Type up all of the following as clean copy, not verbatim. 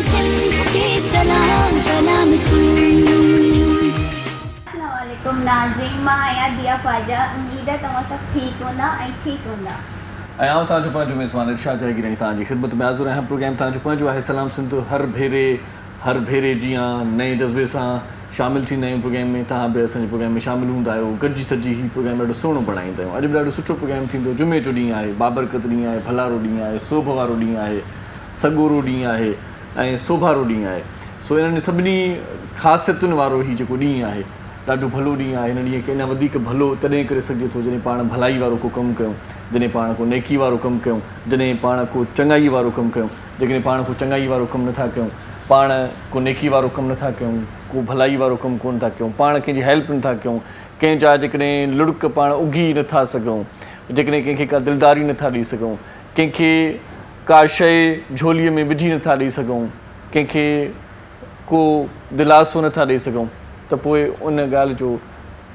सिंध के सलाम सलाम अस्सलामुअलैकुम नाज़रीन, मां आहियां दिया ख्वाजा। उम्मीद है तव्हां सभु ठीकु हूंदा ऐं ठीकु हूंदा। आऊं तव्हांजो पंहिंजो मेज़बान इरशाद जहांगीरानी तव्हांजी ख़िदमत में हाज़िर आहियां। प्रोग्राम तव्हांजो पंहिंजो आहे सलाम सिंध। हर भेरे जीअं नए जज़्बे सां शामिलु थींदा आहियूं प्रोग्राम में, तव्हां बि असांजे प्रोग्राम में शामिलु हूंदा आहियो। गॾिजी सॼी ही प्रोग्राम ॾाढो सुहिणो बणाईंदा आहियूं। अॼु बि ॾाढो सुठो प्रोग्राम थींदो। जुमे जो ॾींहुं आहे, बाबरकत ॾींहुं आहे, भलारो ॾींहुं आहे, सोभ वारो ॾींहुं आहे, सॻोरो ॾींहुं आहे ऐं सोभारो ॾींहुं आहे। सो इन्हनि सभिनी ख़ासियतुनि वारो ही जेको ॾींहुं आहे ॾाढो भलो ॾींहुं आहे। हिन ॾींहं खे अञा वधीक भलो तॾहिं करे सघिजे थो जॾहिं पाण भलाई वारो को कमु कयूं, जॾहिं पाण को नेकी वारो कमु कयूं, जॾहिं पाण को चङाई वारो कमु कयूं। जेकॾहिं पाण को चङाई वारो कमु नथा कयूं, पाण को नेकी वारो कमु नथा कयूं, को भलाई वारो कमु कोन था कयूं, पाण कंहिंजी हेल्प नथा कयूं, कंहिंजा जेकॾहिं लुड़क पाण उघी नथा सघूं, जेकॾहिं कंहिंखे का दिलदारी नथा ॾेई सघूं, कंहिंखे का शइ झोलीअ में विझी नथा ॾेई सघूं, कंहिंखे को दिलासो नथा ॾेई सघूं, त पोइ उन ॻाल्हि जो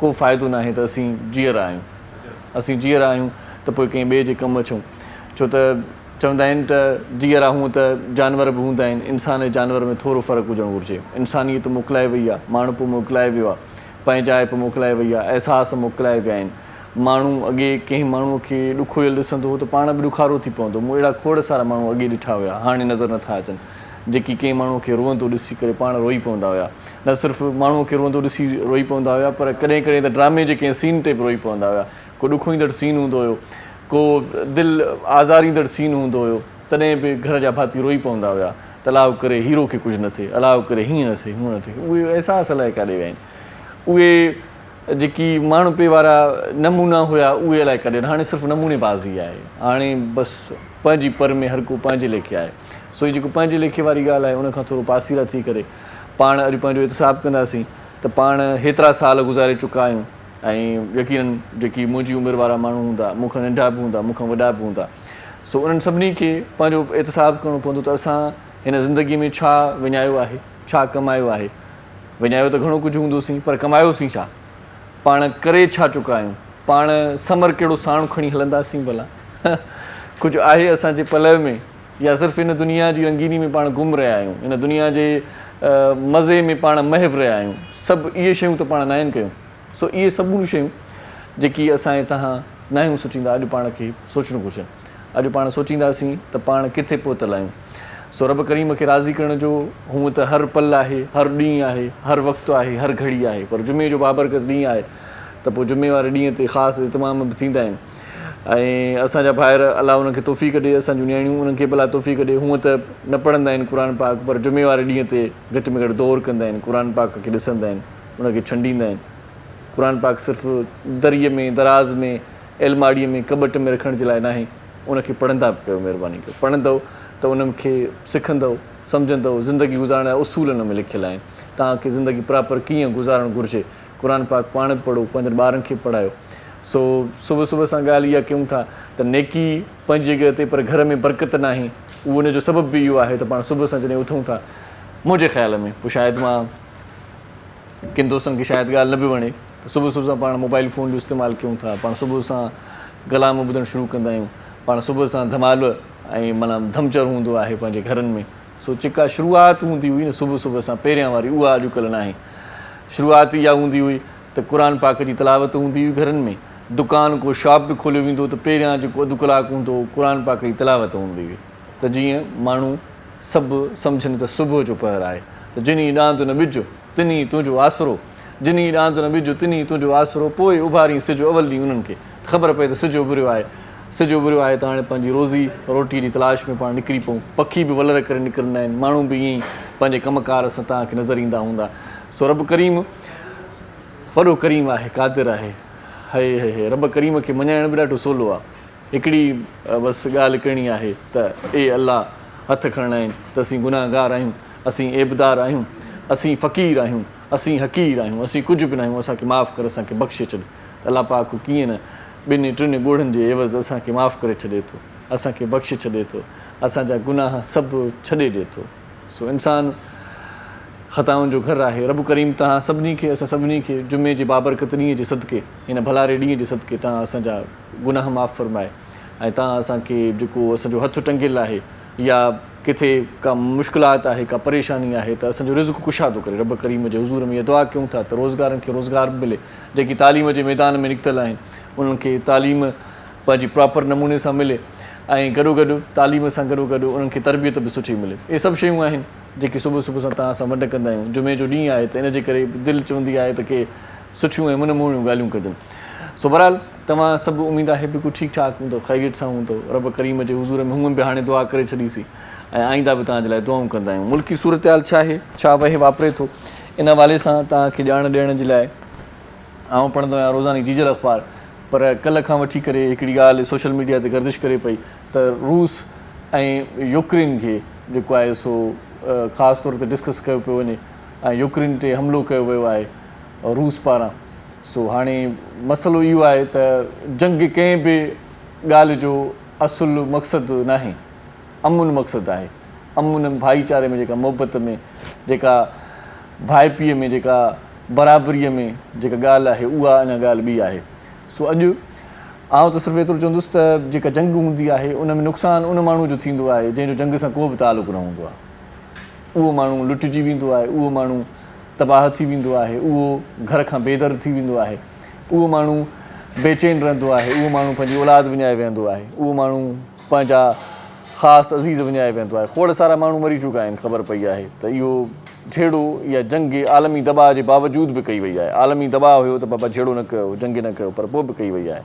को फ़ाइदो न आहे त असीं जीअर आहियूं। असीं जीअर आहियूं त पोइ कंहिं ॿिए जे कमु अचूं। छो त चवंदा आहिनि त जीअरा हूअं त जानवर बि हूंदा आहिनि, इंसान ऐं जानवर में थोरो फ़र्क़ु हुजणु घुरिजे। इंसानियत मोकिलाए वई आहे, माण्हू पोइ मोकिलाए वियो आहे, पंहिंजाइप मोकिलाए वई आहे, अहसास मोकिलाए विया आहिनि। माण्हू अॻे कंहिं माण्हूअ खे ॾुखोयल ॾिसंदो हो त पाण बि ॾुखारो थी पवंदो। मूं अहिड़ा खोड़ सारा माण्हू अॻे ॾिठा हुया, हाणे नज़र नथा अचनि, जेकी कंहिं माण्हूअ खे रोअंदो ॾिसी करे पाण रोई पवंदा हुया। न सिर्फ़ु माण्हूअ खे रोअंदो ॾिसी रोई पवंदा हुया, पर कॾहिं कॾहिं त ड्रामे जे कंहिं सीन ते बि रोई पवंदा हुया। को ॾुखोईंदड़ सीन हूंदो हुयो, को दिलि आज़ारींदड़ सीन हूंदो हुयो, तॾहिं बि घर जा भाती रोई पवंदा हुया त अलाउ करे हीरो खे कुझु न थिए, अलाउ करे हीअं न थिए, हूअं न थिए। उहे अहसास अलाए काॾे विया आहिनि। उहे जेकी माण्हू पे वारा नमूना हुया उहे अलाए काॾे, हाणे सिर्फ़ु नमूने बाज़ी आहे। हाणे बसि पंहिंजी पर में हर को पंहिंजे लेखे आहे। सो ही जेको पंहिंजे लेखे वारी ॻाल्हि आहे उनखां थोरो पासीरा थी करे पाण अॼु पंहिंजो इतिसाब कंदासीं त पाण हेतिरा साल गुज़ारे चुका आहियूं। ऐं यकीनन जेकी मुंहिंजी उमिरि वारा माण्हू हूंदा, मूंखां नंढा बि हूंदा, मूंखां वॾा बि हूंदा, सो उन्हनि सभिनी खे पंहिंजो एहतिसाब करिणो पवंदो त असां हिन ज़िंदगीअ में छा विञायो आहे, छा कमायो आहे। विञायो त घणो कुझु हूंदोसीं, पर कमायोसीं छा, पाण करे छा चुका आहियूं, पाण समर कहिड़ो साणु खणी हलंदासीं भला। कुझु आहे असांजे पलव में, या सिर्फ़ु इन दुनिया जी रंगीनी में पाण घुम रहिया आहियूं, इन दुनिया जे मज़े में पाण महव रहिया आहियूं। सभु इहे शयूं त पाण न आहिनि कयूं। सो इहे सभु शयूं जेकी असांजे तव्हां न आहियूं सोचींदा, अॼु पाण खे सोचणु घुरिजे। अॼु पाण सोचींदासीं त पाण किथे पहुतल आहियूं। सो रब करीम खे राज़ी करण जो हूअं त हर पल आहे, हर ॾींहुं आहे, हर वक़्तु आहे, हर घड़ी आहे, पर जुमे जो बाबरकत ॾींहुं आहे त पोइ जुमे वारे ॾींहं ते ख़ासि इतमाम बि थींदा आहिनि। ऐं असांजा ॿाहिरि अलाह उन्हनि खे तौफ़ीक़ ॾिए, असांजूं नियाणियूं उन्हनि खे भला तौफ़ीक़ ॾिए। हूअं त न पढ़ंदा आहिनि क़ुर पाक, पर जुमे वारे ॾींहं ते घटि में घटि दौर कंदा आहिनि, क़ुर पाक खे ॾिसंदा आहिनि, उनखे छंडींदा आहिनि। क़ुर पाक सिर्फ़ु दरीअ में, दराज़ में, अलमारीअ में, कबट में रखण जे लाइ न आहे, उनखे पढ़ंदा बि कयो। महिरबानी कयो पढ़ंदव त उन्हनि खे सिखंदव, सम्झंदव। ज़िंदगी गुज़ारण जा उसूल हुन में लिखियलु आहिनि, तव्हांखे ज़िंदगी प्रॉपर कीअं गुज़ारणु घुरिजे। क़ुर पाक पाण बि पढ़ो, पंहिंजनि ॿारनि खे पढ़ायो। सो सुबुह सुबुह सां ॻाल्हि इहा कयूं था त नेकी पंहिंजी जॻह ते, पर घर में बरकत न आहे। उहो उनजो सबबु बि इहो आहे त पाण सुबुह सां जॾहिं उथूं था, मुंहिंजे ख़्याल में, पोइ शायदि मां किन दोस्तनि खे शायदि ॻाल्हि न बि वणे, त सुबुह सुबुह सां पाण मोबाइल फ़ोन जो इस्तेमालु कयूं था, पाण सुबुह सां कलाम ॿुधणु शुरू कंदा आहियूं, पाण सुबुह सां धमाल ऐं माना धमचर हूंदो आहे पंहिंजे घरनि में। सो जेका शुरूआति हूंदी हुई न सुबुह सुबुह सां पहिरियां वारी, उहा अॼुकल्ह न आहे। शुरूआति इहा हूंदी हुई त क़ुर पाक जी तिलावत हूंदी हुई घरनि में। दुकान को शॉप बि खोलियो वेंदो त पहिरियां जेको अधु कलाकु हूंदो क़ुर पाक जी तिलावत हूंदी हुई, त जीअं माण्हू सभु सम्झनि त सुबुह जो पहर आहे। त जिनी ॾांद न ॿिज तिनी तुंहिंजो आसिरो, जिनी ॾांद न ॿिज तिनी तुंहिंजो आसिरो, पोइ उभारी सिजु अवल ॾींहुं उन्हनि खे ख़बर पए त सिजु उभरियो आहे। सिजु उभरियो आहे त हाणे पंहिंजी रोज़ी रोटी जी तलाश में पाण निकिरी पऊं। पखी बि वलर करे निकिरंदा आहिनि, माण्हू बि ईअं ई पंहिंजे कमकार सां तव्हांखे नज़र ईंदा हूंदा। सो रब करीम वॾो करीम आहे, क़ादिर आहे। हे रब करीम खे मञाइण बि ॾाढो सवलो आहे। हिकिड़ी बसि ॻाल्हि करणी आहे त ए अलाह, हथ खणणा आहिनि त असीं गुनाहगार आहियूं, असीं एबदार आहियूं, असीं फ़क़ीर आहियूं, असीं हक़ीर आहियूं, असीं कुझु बि न आहियूं। असांखे माफ़ु करे, असांखे बख़्शे छॾ। त अलाह पाक कीअं न ॿिनि टिनि ॻोढ़नि जे एवज़ असांखे माफ़ु करे छॾे थो, असांखे बख़्शे छॾे थो, असांजा गुनाह सभु छॾे ॾिए थो। सो इंसानु ख़ताउनि जो घरु आहे। रब करीम तव्हां सभिनी खे, असां सभिनी खे जुमे जे बाबरकत ॾींहं जे सदिके, हिन भलारे ॾींहं जे सदिके तव्हां असांजा गुनाह माफ़ु फ़रमाए। ऐं तव्हां असांखे जेको असांजो हथु टंगियलु आहे या किथे का मुश्किलात आहे, का परेशानी आहे त असांजो रिज़्क़ कुशा थो करे। रब करीम जे हुज़ूर में इहा दुआ कयूं था त रोज़गारनि खे रोज़गार मिले, जेकी तालीम जे मैदान में निकितल आहिनि उन्हनि खे तालीम पंहिंजी प्रॉपर नमूने सां मिले ऐं गॾोगॾु तालीम सां गॾोगॾु उन्हनि खे तरबियत बि सुठी मिले। इहे सभु शयूं आहिनि जेकी सुबुह सुबुह सां तव्हां सां वंड कंदा आहियूं। जुमे जो ॾींहुं आहे त इन जे करे दिलि चवंदी आहे त के सुठियूं ऐं मुनमूणियूं ॻाल्हियूं कजनि। सो बहरहाल तव्हां सभु उमेदु आहे बिल्कुलु ठीकु ठाकु हूंदो, ख़ैरियत सां हूंदो। रब करीम जे हुज़ूर में हूअं बि हाणे दुआ करे छॾीसीं ऐं आईंदा बि तव्हांजे लाइ दुआऊं कंदा आहियूं। मुल्की सूरत हाल छा आहे, छा वहे वापरे थो, इन हवाले सां तव्हांखे ॼाण ॾियण जे लाइ आउं पढ़ंदो आहियां रोज़ानी जीजल अख़बार। पर कल्ह खां वठी करे हिकिड़ी ॻाल्हि सोशल मीडिया ते गर्दिश करे पई त रूस ऐं यूक्रेन खे जेको आहे सो ख़ासि तौर ते डिस्कस कयो पियो वञे ऐं यूक्रेन ते हमिलो कयो वियो आहे रूस पारां। सो हाणे मसइलो इहो आहे त जंग कंहिं बि ॻाल्हि जो असुलु मक़सदु नाहे, अमुन मक़सदु आहे। अमुन भाईचारे में जेका मुहबत में, जेका भाइपीअ में, जेका बराबरीअ में जेका ॻाल्हि आहे उहा अञा ॻाल्हि ॿी आहे। सो अॼु आउं त सिर्फ़ु एतिरो चवंदुसि त जेका जंग हूंदी आहे उन में नुक़सानु उन माण्हू जो थींदो आहे जंहिंजो जंग सां को बि तालुक़ु न हूंदो आहे। उहो माण्हू लुटिजी वेंदो आहे, उहो माण्हू तबाह थी वेंदो आहे, उहो घर खां बेदर थी वेंदो आहे, उहो माण्हू बेचैन रहंदो आहे, उहो माण्हू पंहिंजी औलाद विञाए वेंदो आहे, उहो माण्हू पंहिंजा ख़ासि अज़ीज़ विञाए वेंदो आहे। खोड़ सारा माण्हू मरी चुका आहिनि, ख़बर पई आहे त इहो झेड़ो इहा जंग आलमी दॿाअ जे बावजूद बि कई वई आहे। आलमी दॿाउ हुयो त बाबा झेड़ो न कयो, जंग न कयो, पर पोइ बि कई वई आहे।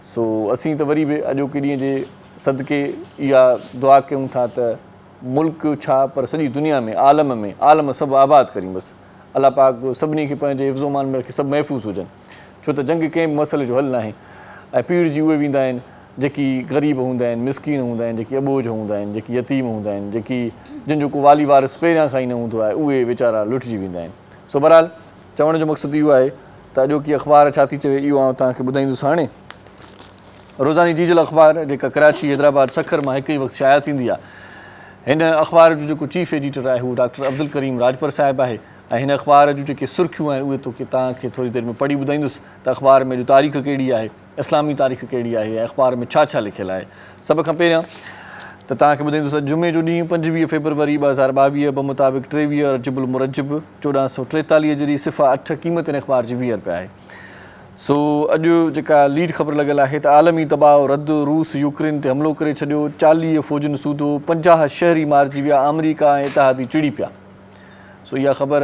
सो असीं त वरी बि अॼोके ॾींहं जे सदके इहा दुआ कयूं था त मुल्क छा पर सॼी दुनिया में, आलम सभु आबाद करियूं। बसि अलाह पाक सभिनी खे पंहिंजे हिफ़्ज़ोमान में रखे सभु महफ़ूज़ हुजनि, छो त जंग कंहिं बि मसइले जो हल न आहे। ऐं पीड़िजी उहे वेंदा आहिनि जेकी ग़रीब हूंदा आहिनि, मिसकीन हूंदा आहिनि, जेकी अबोझ हूंदा आहिनि, जेकी यतीम हूंदा आहिनि, जेकी जिन जो को वाली वारिस पहिरियां खां ई न हूंदो आहे, उहे वीचारा लुटिजी वेंदा आहिनि। सो बहरहाल चवण जो मक़सदु इहो आहे त अॼोकी अख़बार छा थी चवे इहो आउं तव्हांखे ॿुधाईंदुसि। हाणे रोज़ानी जीजल अख़बार जेका कराची, हैदराबाद, सखर मां हिकु ई वक़्तु शाया थींदी आहे, हिन अख़बार जो जेको चीफ एडिटर आहे उहो डॉक्टर अब्दुल करीम राजपर साहिबु आहे। ऐं हिन अख़बार जूं जेके सुर्खियूं आहिनि उहे तोखे तव्हांखे थोरी देरि में पढ़ी ॿुधाईंदुसि त अख़बार में जो तारीख़ कहिड़ी आहे, इस्लामी तारीख़ कहिड़ी आहे, ऐं अख़बार में छा छा लिखियलु आहे। सभ खां पहिरियां त तव्हांखे ॿुधाईंदुसि जुमे जो ॾींहुं 25 फेबरवरी 2022 मुताबिक़ 23 रजबुल मुरजब 1443 जहिड़ी सिफ़ा 8 क़ीमत हिन अख़बार जी 20 रुपया आहे। सो अॼु जेका लीड ख़बर लॻियल आहे त आलमी दॿाउ रद्द, रूस यूक्रेन ते हमिलो करे छॾियो, 40 फ़ौजियुनि सूधो, 50 शहरी मारिजी विया, अमरीका ऐं इतिहादी चिड़ी पिया। सो इहा ख़बर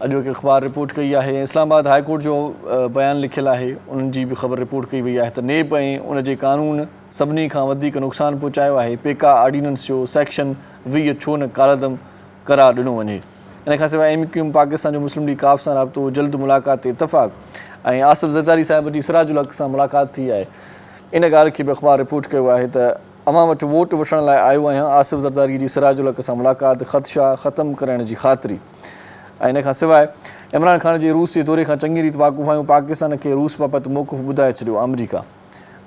अॼोके अख़बार रिपोर्ट कई आहे। इस्लामाबाद हाई कोर्ट जो बयानु लिखियलु आहे, उन्हनि जी बि ख़बर रिपोर्ट कई वई आहे त नेब ऐं उनजे कानून सभिनी खां वधीक नुक़सानु पहुचायो आहे। पेका ऑर्डिनेंस जो सेक्शन 20 छो न कालदम करार ॾिनो वञे। इन खां सवाइ MQM पाकिस्तान जो मुस्लिम लीग काफ़ सां राब्तो, जल्द मुलाक़ात ते इतफ़ाक़ ऐं आसिफ़ ज़रदारी साहिब जी सिराजुल हक़ सां मुलाक़ात थी आहे। इन ॻाल्हि खे बि अख़बार रिपोर्ट कयो आहे त अवां वटि वोट वठण लाइ आयो आहियां, आसिफ़ ज़रदारी जी सिराजुल हक़ सां मुलाक़ात, ख़दशा ख़तमु करण जी ख़ातिरी। ऐं इन खां सवाइ इमरान ख़ान जे रूस जे दौरे खां चङी रीति वाक़ुफ़ आहियूं, पाकिस्तान खे रूस बाबति मौक़ुफ़ ॿुधाए छॾियो अमरीका।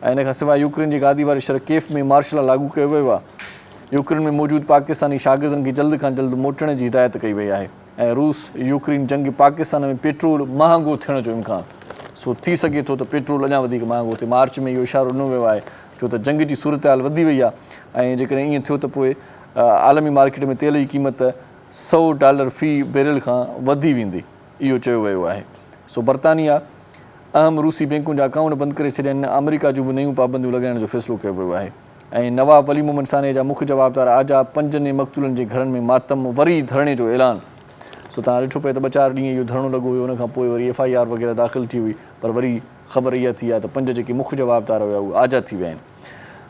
ऐं इन खां सवाइ यूक्रेन जी गादी वारे शहर केफ़ में मार्शल लॉ लागू कयो वियो आहे। यूक्रेन में मौजूदु पाकिस्तानी शागिर्दनि खे जल्द खां जल्द मोटण जी हिदायत कई वई आहे। ऐं रूस यूक्रेन जंग, पाकिस्तान में पेट्रोल महांगो थियण जो इम्कान। सो थी सघे थो त पेट्रोल अञा वधीक महांगो थिए। मार्च में इहो इशारो ॾिनो वियो आहे छो त जंग जी सूरत हाल वधी वई आहे ऐं जेकॾहिं ईअं थियो त पोइ आलमी मार्केट में तेल जी क़ीमत $100 फ़ी बैरल खां वधी वेंदी, इहो चयो वियो आहे। सो बरतानिया अहम रूसी बैंकुनि जा अकाउंट बंदि करे छॾिया आहिनि। अमरीका जूं बि नयूं पाबंदियूं लॻाइण जो फ़ैसिलो कयो वियो आहे। ऐं नवाब वली मोहम्मद साने जा मुख्य जवाबदार आजा, 5 मक़तूलनि जे घरनि में मातम, वरी धरणे जो ऐलान। सो तव्हां ॾिठो पिए त 2-4 ॾींहं इहो धरणो लॻो हुयो, उनखां पोइ वरी FIR वग़ैरह दाख़िल थी हुई, पर वरी ख़बर इहा थी आहे त 5 जेके मुख्य जवाबदार हुआ उहे आज़ाद थी विया आहिनि।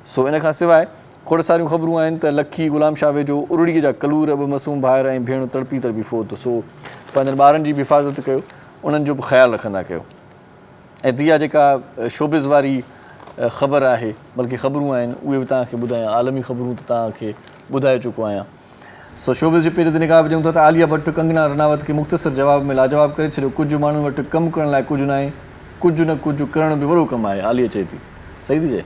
सो इन खां सवाइ खोड़ सारियूं ख़बरूं आहिनि त लखी गुलाम शाह वेझो उरड़ीअ जा कलूर, 2 मासूम भाउर ऐं भेण तड़पी फ़ौत। सो पंहिंजनि ॿारनि जी बि हिफ़ाज़त कयो, उन्हनि जो बि ख़्यालु रखंदा कयो। ऐं दिया जेका शोबिज़ वारी ख़बर आहे, बल्कि ख़बरूं आहिनि उहे बि तव्हांखे ॿुधायां, आलमी ख़बरूं त तव्हांखे ॿुधाए चुको आहियां। सो शोबिज़ जे पेज ते निगाह विझूं था त आलिया भट्ट कंगना रनावत खे मुख़्तसर जवाब में लाजवाब करे छॾियो। कुझु माण्हुनि वटि कमु करण लाइ कुझु न आहे, कुझु न कुझु करण बि वॾो कमु आहे, आलिया चए थी। सही थी चए?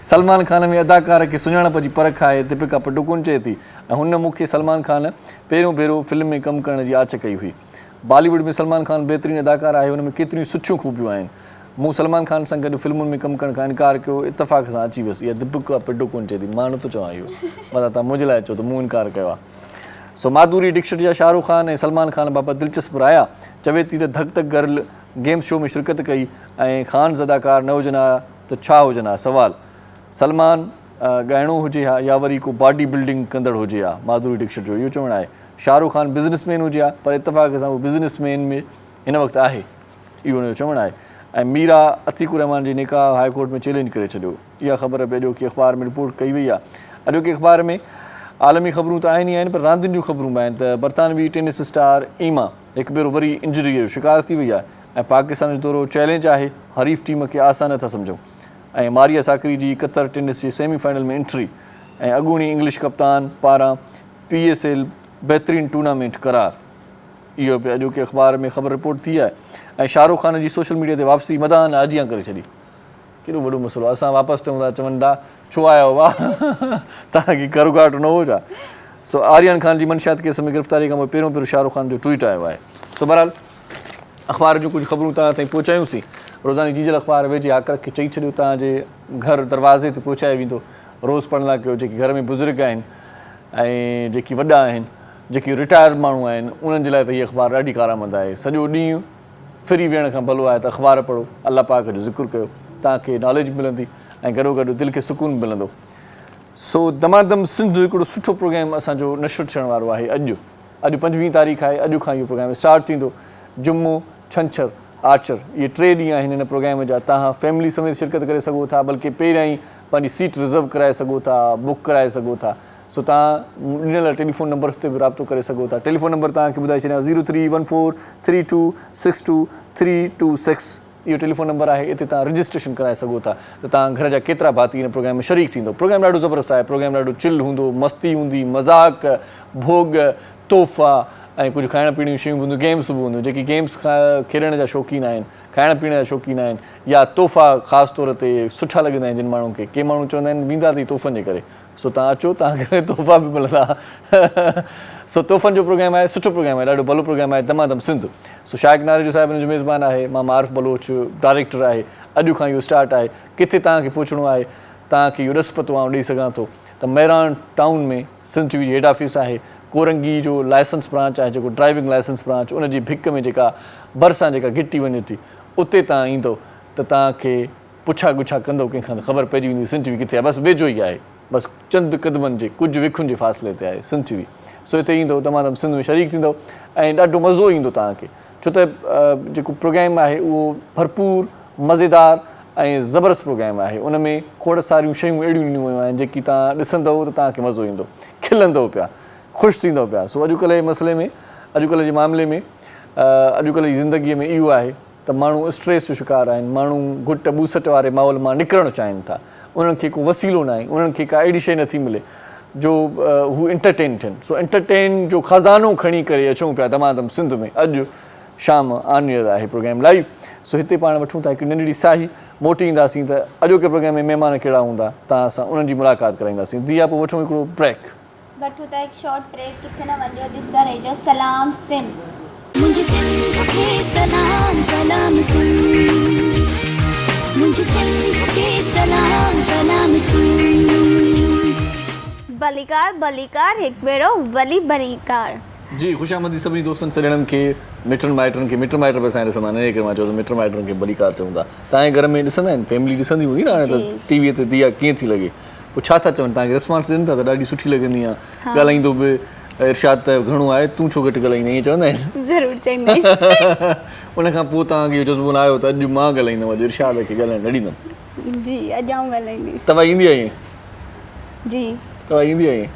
सलमान खान में अदाकार खे सुञाणप जी परख आहे, दीपिका पडुकोन चए थी। ऐं हुन मूंखे सलमान खान पहिरियों भेरो फिल्म में कमु करण जी आच कई हुई। बॉलीवुड में सलमान खान बहितरीनु अदाकार आहे, हुन में केतिरियूं सुठियूं ख़ूबियूं आहिनि। मूं सलमान खान सां गॾु फिल्मुनि में कमु करण खां इनकार कयो, इतफ़ाक़ सां अची वियुसि। इहा दिपक आहे पिडो कोन चए थी, मां नथो चवां इहो, मतिलबु तव्हां मुंहिंजे लाइ चओ त मूं इनकार कयो आहे। सो माधुरी दीक्षित जा शाहरुख खान ऐं सलमान खान बाबति दिलचस्प राया। चवे थी त धक धक गर्ल गेम शो में शिरकत कई ऐं ख़ान अदाकार न हुजनि हा त छा हुजनि हा सवाल। सलमान ॻाइणो हुजे हा या वरी को बॉडी बिल्डिंग कंदड़ हुजे हा, माधुरी दीक्षित जो इहो चवणु आहे। शाहरुख खान बिज़नेसमैन हुजे हा, पर इतफ़ाक़ सां उहो बिज़नेसमैन में हिन वक़्तु आहे, इहो हुनजो चवणु आहे। ऐं मीरा अतीक़ रहमान जी निकाह हाई कोर्ट में चैलेंज करे छॾियो, इहा ख़बर बि अॼोकी अख़बार में रिपोर्ट कई वई आहे। अॼोकी अख़बार में आलमी ख़बरूं त आहिनि ई आहिनि, पर रांदियुनि जूं ख़बरूं बि आहिनि त बरतानवी टेनिस स्टार ईमा हिकु भेरो वरी इंजरीअ जो शिकार थी वई आहे ऐं पाकिस्तान जो दौरो चैलेंज आहे, हरीफ़ टीम खे आसान नथा सम्झूं। ऐं मारिया साकरी जी क़तर टेनिस जी सेमीफाइनल में एंट्री ऐं अॻूणी इंग्लिश कप्तान पारां PSL बहितरीनु टूर्नामेंट करार, इहो बि अॼोके अख़बार में ख़बर रिपोर्ट थी आहे। ऐं शाहरुख खान जी सोशल मीडिया ते वापसी मदान आजियां करे छॾी, केॾो वॾो मसइलो आहे। असां वापसि थियूं था चवनि था छो आया हुआ तव्हांखे करुघाटो न हो छा। सो आर्यन खान जी मंशियात केस में गिरफ़्तारी खां पोइ पहिरियों शाहरुख खान जो ट्वीट आयो आहे। सो बहरहाल अख़बार जूं कुझु ख़बरूं तव्हां ताईं पहुचायूंसीं। रोज़ानी जीजल अख़बार वेझे आकर खे चई छॾियो तव्हांजे घर दरवाज़े ते पहुचाए वेंदो। रोज़ पढ़ंदा कयो, जेके घर में बुज़ुर्ग आहिनि ऐं जेकी वॾा आहिनि, जेके रिटायर माण्हू आहिनि, उन्हनि जे लाइ त हीअ अख़बार ॾाढी कारआमद आहे। सॼो ॾींहुं फ्री वेहण खां भलो आहे त अख़बार पढ़ो, अलाह पाक जो ज़िक्र कयो, तव्हांखे नॉलेज मिलंदी ऐं गॾो गॾु दिलि खे सुकून मिलंदो। सो दमादम सिंध हिकिड़ो सुठो प्रोग्राम असांजो नशर थियण वारो आहे। अॼु 25 तारीख़ आहे, अॼु खां इहो प्रोग्राम स्टार्ट थींदो। जुमो, छंछरु, आचर इहे 3 ॾींहं आहिनि हिन प्रोग्राम जा। तव्हां फैमिली समेत शिरकत करे सघो था, बल्कि पहिरियां ई पंहिंजी सीट रिज़र्व कराए सघो था, बुक कराए सघो था। सो तव्हां इन लाइ टेलीफोन नंबर्स ते बि राब्तो करे सघो था। टेलीफोन नंबर तव्हांखे ॿुधाए छॾियां 0314326226, इहो टेलीफोन नंबर आहे। इते तव्हां रजिस्ट्रेशन कराए सघो था त तव्हां घर जा केतिरा भाती हिन प्रोग्राम में शरीक थींदो। प्रोग्राम ॾाढो ज़बरदस्त आहे, प्रोग्राम ॾाढो चिल हूंदो, मस्ती हूंदी, मज़ाक, भोग, तोहफ़ा ऐं कुझु खाइण पीअण जूं शयूं हूंदियूं, गेम्स बि हूंदियूं। जेकी गेम्स खेॾण जा शौक़ीन आहिनि, खाइण पीअण जा शौक़ीन आहिनि, या तोहफ़ा ख़ासि तौर ते सुठा लॻंदा आहिनि जिन माण्हुनि खे। के माण्हू चवंदा आहिनि वेंदा अथई तोहफ़नि जे करे। सो तव्हां अचो, तव्हांखे तोहफ़ा बि मिलंदा। सो तोहफ़नि जो प्रोग्राम आहे, सुठो प्रोग्राम आहे, ॾाढो भलो प्रोग्राम आहे, दमादम सिंध। सो शाइक़ नारे जो साहिब हिन जो मेज़बान आहे, मां मारिफ़ बलोच डायरेक्टर आहे। अॼु खां इहो स्टार्ट आहे। किथे तव्हांखे पहुचणो आहे, तव्हांखे इहो ॾस पतो आउं ॾेई सघां थो त मैरान टाउन में सिंध TV जी हेड ऑफिस आहे। कोरंगी जो लाइसेंस ब्रांच आहे, जेको ड्राइविंग लाइसेंस ब्रांच, उनजी भिक में जेका भरिसां जेका गिटी वञे थी, उते तव्हां ईंदो त तव्हांखे पुछा गुछा कंदो कंहिंखां त ख़बर पइजी वेंदी सिंध TV किथे आहे। बसि वेझो ई आहे, बसि चंद क़दमनि जे कुझु विखुनि जे फ़ासिले ते आहे सिंध TV। सो हिते ईंदो, तमामु सिंध में शरीक थींदो ऐं ॾाढो मज़ो ईंदो तव्हांखे, छो त जेको प्रोग्राम आहे उहो भरपूर मज़ेदार ऐं ज़बरदस्त प्रोग्राम आहे। उन में खोड़ सारियूं शयूं अहिड़ियूं ॾिनियूं वियूं आहिनि जेकी तव्हां ॾिसंदव त तव्हांखे मज़ो ईंदो, खिलंदव पिया, ख़ुशि थींदव पिया। सो अॼुकल्ह जे मसइले में, अॼुकल्ह जे मामले में, अॼुकल्ह जी ज़िंदगीअ में इहो आहे त माण्हू स्ट्रेस जो शिकार आहिनि, माण्हू घुट ॿूसट वारे माहौल मां निकिरणु चाहिनि था। उन्हनि खे को वसीलो न आहे, उन्हनि खे का अहिड़ी शइ नथी मिले जो हू इंटरटेन थियनि। सो इंटरटेन जो ख़ज़ानो खणी करे अचूं पिया दमादम सिंध में। अॼु शाम आनियर आहे प्रोग्राम लाइव। सो हिते पाण वठूं था हिकु नंढड़ी साही, मोटी ईंदासीं त अॼोके प्रोग्राम में महिमान कहिड़ा हूंदा, तव्हां सां उन्हनि जी मुलाक़ात कराईंदासीं। दिया पोइ वठूं हिकिड़ो ब्रेक। वठूं था हिकु शॉर्ट ब्रेक, किथे न वञो, ॾिसंदा रहिजो सलाम सिंध। मुझे सिंध के सलाम सलाम सिंध, मुझे सिंध के सलाम सलाम सिंध। बलिकार बलिकार हिकु भेरो वली बलिकार। जी ख़ुशि आमदी सभिनी दोस्तनि सॼणनि खे, मिटनि माइटनि खे। मिट माइट बि असांजे ॾिसंदा आहिनि, इन करे मां चयो मिट माइटनि खे बलिकार चऊं था। तव्हांजे घर में ॾिसंदा आहिनि, फैमिली ॾिसंदी हूंदी न हाणे त TV ते दिया कीअं थी लॻे, पोइ छा था चवनि, तव्हांखे रिस्पॉन्स ॾियनि था त ॾाढी सुठी लॻंदी आहे, ॻाल्हाईंदो बि इरशाद त घणो आहे, तूं छो घटि ॻाल्हाईंदी, ईअं चवंदा आहिनि। ज़रूरु चवंदा आहिनि। उनखां पोइ तव्हांखे इहो जज़्बो न आयो त अॼु मां ॻाल्हाईंदमि, अॼु इरशाद खे ॻाल्हाइणु न ॾींदुमि। जी अॼु आऊं ॻाल्हाईंदीसि। तव्हां ईंदी आहे ईअं? जी तव्हां ईंदी आहे ईअं?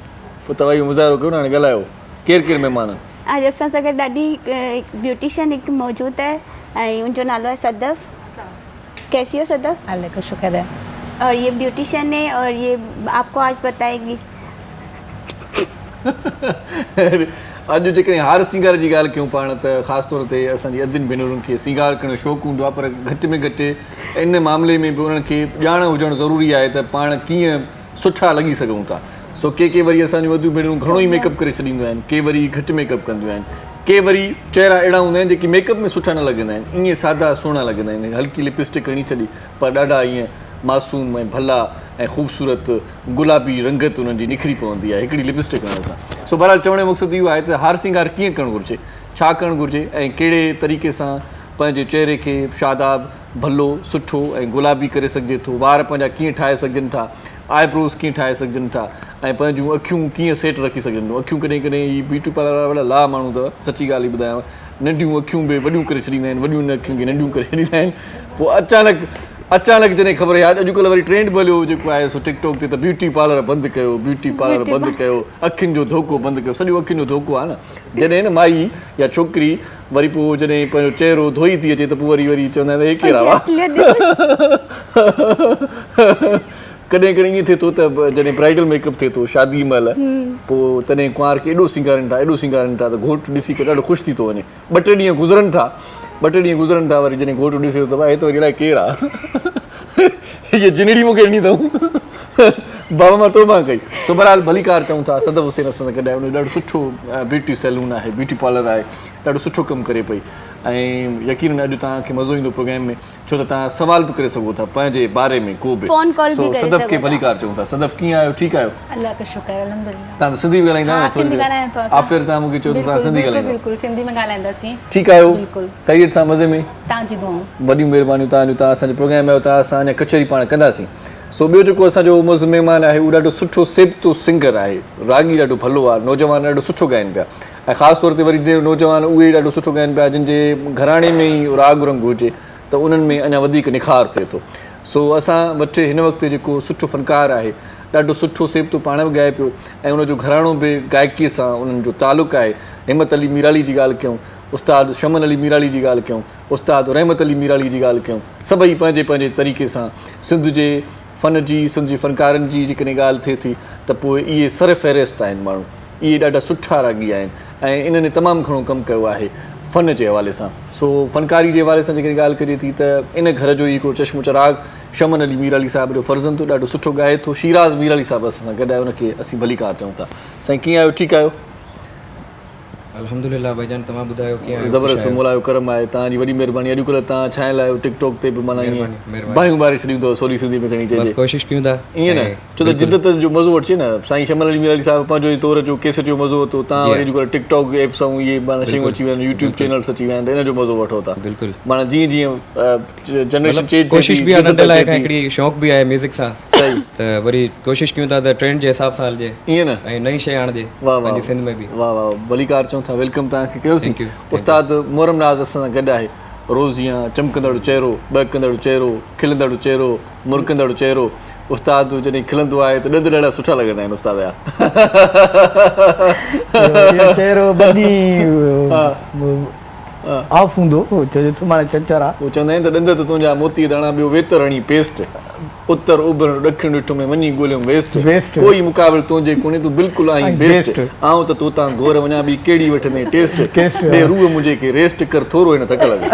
पोइ तव्हां इहो मुज़ाहिरो कयो न, हाणे ॻाल्हायो, केरु केरु महिमान? आज असां सां गॾु ॾाढी ब्यूटिशियन हिकु मौजूदु आहे ऐं उनजो नालो आहे सदफ। कैसी हो सदफ? अल्लाह का शुक्र है। और ये ब्यूटिशियन है और ये आपको आज बताएगी। अॼु जेकॾहिं हार सिंगार जी ॻाल्हि कयूं पाण त ख़ासि तौर ते असांजी अदियुनि भेनरुनि खे सिंगार करणु शौक़ु हूंदो आहे, पर घटि में घटि इन मामले में बि उन्हनि खे ॼाण हुजणु ज़रूरी आहे त पाण कीअं सुठा लॻी सघूं था। सो के वरी असांजूं वधियूं भेनरूं घणो ई मेकअप करे छॾींदियूं आहिनि, के वरी घटि मेकअप कंदियूं आहिनि, के वरी चेहरा अहिड़ा हूंदा आहिनि जेके मेकअप में सुठा न लॻंदा आहिनि, ईअं सादा सुहिणा लॻंदा आहिनि, हल्की लिपस्टिक हणी छॾी पर ॾाढा ईअं मासूम ऐं भला ऐं ख़ूबसूरत गुलाबी रंगत उन्हनि जी निखरी पवंदी आहे हिकिड़ी लिपस्टिक हणण सां। सो बहरहाल चवण जो मक़सदु इहो आहे त हार सिंगार कीअं करणु घुरिजे, छा करणु घुरिजे ऐं कहिड़े तरीक़े सां पंहिंजे चहिरे खे शादाब भलो सुठो ऐं गुलाबी करे सघिजे थो, वार पंहिंजा कीअं ठाहे सघजनि था, आईब्रोज़ कीअं ठाहे सघजनि था ऐं पंहिंजूं अखियूं कीअं सेट रखी सघजनि थियूं। अखियूं कॾहिं कॾहिं ही ब्यूटी पार्लर वारा ला माण्हू अथव, सची ॻाल्हि ई ॿुधायांव, नंढियूं अखियूं बि वॾियूं करे छॾींदा आहिनि, वॾियूं अखियुनि खे नंढियूं करे छॾींदा आहिनि, पोइ अचानक जॾहिं ख़बर आहे अॼुकल्ह वरी ट्रेंड बि हलियो जेको आहे सो टिकटॉक ते त ब्यूटी पार्लर बंदि कयो, ब्यूटी पार्लर बंदि कयो, अखियुनि जो धोको बंदि कयो, सॼो अखियुनि जो धोको आहे न। जॾहिं न माई या छोकिरी वरी पोइ जॾहिं पंहिंजो चहिरो धोई थी अचे त पोइ वरी चवंदा आहिनि हे कहिड़ा हुआ। कॾहिं कॾहिं ईअं थिए थो त जॾहिं ब्राइडल मेकअप थिए थो शादी महिल, पोइ तॾहिं कुंवार खे एॾो सिंगारनि था त घोटु ॾिसी करे ॾाढो ख़ुशि थी थो वञे। ॿ टे ॾींहं गुज़रनि था वरी जॾहिं घोटु ॾिसे थो हे त वरी अहिड़ा केरु आहे, हीअ जिनड़ी मूंखे ॾिनी अथऊं बाबा मां तोबा कई। सो बहरहाल भलीकार चऊं था, सदफ हुसैन असां सां गॾु आहे, उन ॾाढो सुठो ब्यूटी सैलून आहे, ब्यूटी पार्लर आहे, ॾाढो सुठो कमु करे पई ऐं यकीनन अॼु तव्हांखे मज़ो ईंदो प्रोग्राम में, छो त तव्हां सवाल बि करे सघो था पंहिंजे बारे में को बि। सो सदफ खे भलीकार चऊं था। सदफ कीअं आहियो, ठीकु आहियो? अल्लाह का शुक्र अल्हम्दुलिल्लाह। तव्हां त सिंधी बि ॻाल्हाईंदा आहियो? सिंधी ॻाल्हायां थो। आफ़िर तव्हां मूंखे चयो त तव्हां सिंधी ॻाल्हाईंदा? बिल्कुलु सिंधी में ॻाल्हाईंदासीं। ठीकु आहियो? बिल्कुलु ख़ैरियत सां मज़े में? तव्हांजी दुआऊं वॾियूं महिरबानियूं तव्हांजूं, तव्हां असांजे प्रोग्राम में आहियो, तव्हां असां अञा कचहरी पाण कंदासीं। सो ॿियो जेको असांजो मुज़ महिमान आहे उहो ॾाढो सुठो सेबतो सिंगर आहे, रागी ॾाढो भलो आहे, नौजवान ॾाढो सुठो ॻाइनि पिया ऐं ख़ासि तौर ते वरी नौजवान उहे ॾाढो सुठो ॻाइनि पिया जिन जे घराणे में ई राग रंग हुजे त उन्हनि में अञा वधीक निखार थिए थो। सो असां वटि हिन वक़्तु जेको सुठो फ़नकार आहे, ॾाढो सुठो सेबतो पाण बि ॻाए पियो ऐं उनजो घराणो बि गायकीअ सां उन्हनि जो तालुक़ु आहे। हिम्मत अली मीराली जी ॻाल्हि कयूं, उस्ताद शमन अली मीराली जी ॻाल्हि कयूं, उस्ताद रहमत अली मीराली जी ॻाल्हि कयूं, सभई पंहिंजे पंहिंजे तरीक़े सां सिंध जे फ़न जी, सिंध जे फ़नकारनि जी जेकॾहिं ॻाल्हि थिए थी त पोइ इहे सर फ़हिरिस्त आहिनि माण्हू, इहे ॾाढा सुठा रागी आहिनि ऐं इन्हनि तमामु घणो कमु कयो आहे फ़न जे हवाले सां। सो फ़नकारी जे हवाले सां जेकॾहिं ॻाल्हि कजे थी त इन घर जो ई हिकिड़ो चश्मो चिराग शमन अली मीराली साहिब जो फर्ज़ंद ॾाढो सुठो ॻाए थो। शिराज़ मीराली साहिब असां सां गॾु आहे, उनखे असीं भलीकार चऊं था। साईं कीअं आहियो, ठीकु आहियो? अल्हम्दुलिल्लाह भाईजान, तव्हां ॿुधायो कीअं आहियो? ज़बरदस्त, मोला जो करम आहे, तव्हांजी वॾी महिरबानी। अॼुकल्ह तव्हां छा लाइ टिकटॉक ते बि माना ईअं बाहियूं बारे छॾियूं अथव, सवली सिंधी में खणी चइजे, कोशिशि कयूं था ईअं न, छो त जिदत जो मज़ो वठिजे न। साईं शमन अली मीराली साहिब पंहिंजो तौर जो केसट जो मज़ो वरितो, तव्हां वरी अॼुकल्ह टिकटॉक एप्स ऐं इहे माना शयूं अची विया आहिनि, यूट्यूब चैनल्स अची विया आहिनि, इन जो मज़ो वठो था। बिल्कुलु, माना जीअं जीअं जनरेशन चेंज, कोशिशि बि आहे, नंढे लाइ हिकिड़ी शौक़ु बि आहे म्यूज़िक सां, त वरी कोशिशि कयूं था त ट्रेंड जे हिसाब सां हलिजे, ईअं न, ऐं नई शइ आणिजे पंहिंजी सिंध में बि। वाह वाह, भलीकार चऊं था, वेलकम तव्हांखे कयोसीं। उस्ताद मोहरम नाज़ असां सां गॾु आहे, रोज़ियां चमकंदड़ चहिरो, बहकंदड़ चहिरो, खिलंदड़ चहिरो, मुरकंदड़ चहिरो। उस्ताद जॾहिं खिलंदो आहे त ॾंद ॾाढा सुठा लॻंदा आहिनि उस्ताद जा। चहिरो ऑफ हूंदो, सुभाणे छंछरु आहे, उहो चवंदा आहिनि त ॾंद त तुंहिंजा मोती दाणा, ॿियो वेतर हणी पेस्ट, उत्तर उभर ॾखिण ॾिठो में वञी ॻोल्हियमि वेस्ट, कोई मुक़ाबिल तुंहिंजे कोन्हे, तूं बिल्कुलु आहीं बेस्ट, आऊं त तोतां घोर वञा बि कहिड़ी वठंदे टेस्ट, ॾे रूह मुंहिंजे खे रेस्ट कर थोरो हिन थकल ते,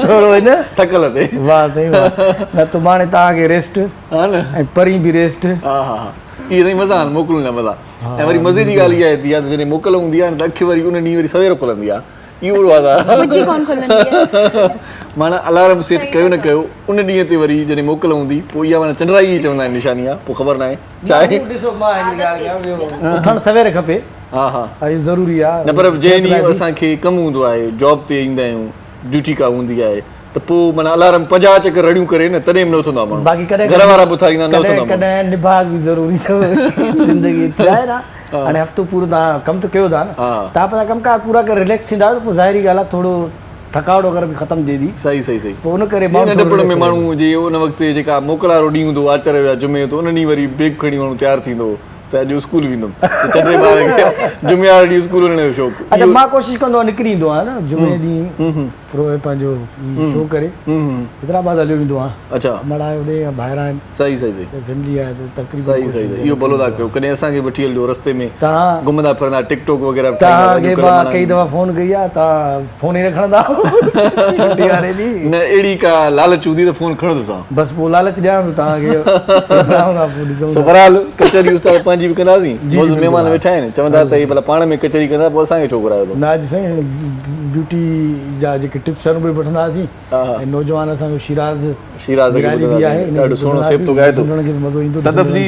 थोरो हिन थकल ते। वाह सही वाह, न सुभाणे तव्हांखे रेस्ट हा न, ऐं परीं बि रेस्ट। हा हा हा, इहे ताईं मज़ा आहिनि, मोकिलण लाइ मज़ा। ऐं वरी मज़े जी ॻाल्हि इहा थी आहे त जॾहिं मोकल हूंदी आहे न त अखि वरी उन ॾींहुं वरी सवेर खुलंदी आहे, इहो माना अलार्म सेट कयो न कयो उन ॾींहं ते वरी जॾहिं मोकल हूंदी पोइ इहा माना चंडराई ई चवंदा आहिनि निशानी आहे, पोइ ख़बर न आहे छा आहे। उथणु सवेर खपे, हा हा ज़रूरी आहे, न पर जंहिं ॾींहुं असांखे कमु हूंदो आहे, जॉब ते ईंदा आहियूं, ड्यूटी का हूंदी आहे त पोइ माना अलार्म 50 चकर रड़ियूं करे न तॾहिं बि न उथंदो आहे माण्हू, बाक़ी कॾहिं घर वारा बि उथारींदा न उथंदा। कॾहिं निभाग बि ज़रूरी अथव ज़िंदगी आहे न, हाणे हफ़्तो पूरो तव्हां कमु त कयो था न, तव्हां पंहिंजा कमकार पूरा करे रिलैक्स थींदा आहियो त पोइ ज़ाहिरी ॻाल्हि आहे थोरो थकावट वग़ैरह बि ख़तमु थिए थी। सही सही सही, पोइ उन करे नंढपण में माण्हू जे उन वक़्तु जेका मोकल वारो ॾींहुं हूंदो आचार्य विया जुमे, त उन ॾींहुं वरी बैग खणी माण्हू तयारु थींदो त अॼु स्कूल वेंदुमि, चंडे ॿार खे जुमे वारे ॾींहुं स्कूल वञण जो शौक़ु। अच्छा, मां कोशिशि कंदो आहियां निकिरी ईंदो आहियां न जुमे ॾींहुं, पंहिंजो शो करे हैदराबाद हलियो वेंदो आहियां। अच्छा, मड़ा होॾे या ॿाहिरां आहिनि। सही सही सही, फैमिली आहे त तकरीबन सही सही, इहो भलो था कयो। कॾहिं असांखे वठी हलियो रस्ते में, तव्हां घुमंदा फिरंदा टिकटॉक वग़ैरह, तव्हांखे मां कई दफ़ा फ़ोन कई आहे, तव्हां फ़ोन ई न खणंदा छुटी वारे ॾींहुं। न अहिड़ी का लालच हूंदी त फ़ोन खणंदोसां, बसि पोइ लालच ॾियां थो तव्हांखे। बहरहाल कचहरी उस्ताद महिमान जी बि कंदासीं महिमान वेठा आहिनि चवंदा त भला पाण में कचहरी कंदा पोइ असांखे छोकिरायो न अॼु साईं ब्यूटी जा जेके टिप्स आहिनि उहे वठंदासीं ऐं नौजवान असांजो शिराज़ बि आहे ॾाढो सुहिणो सेब थो ॻाए थो सदफ़ जी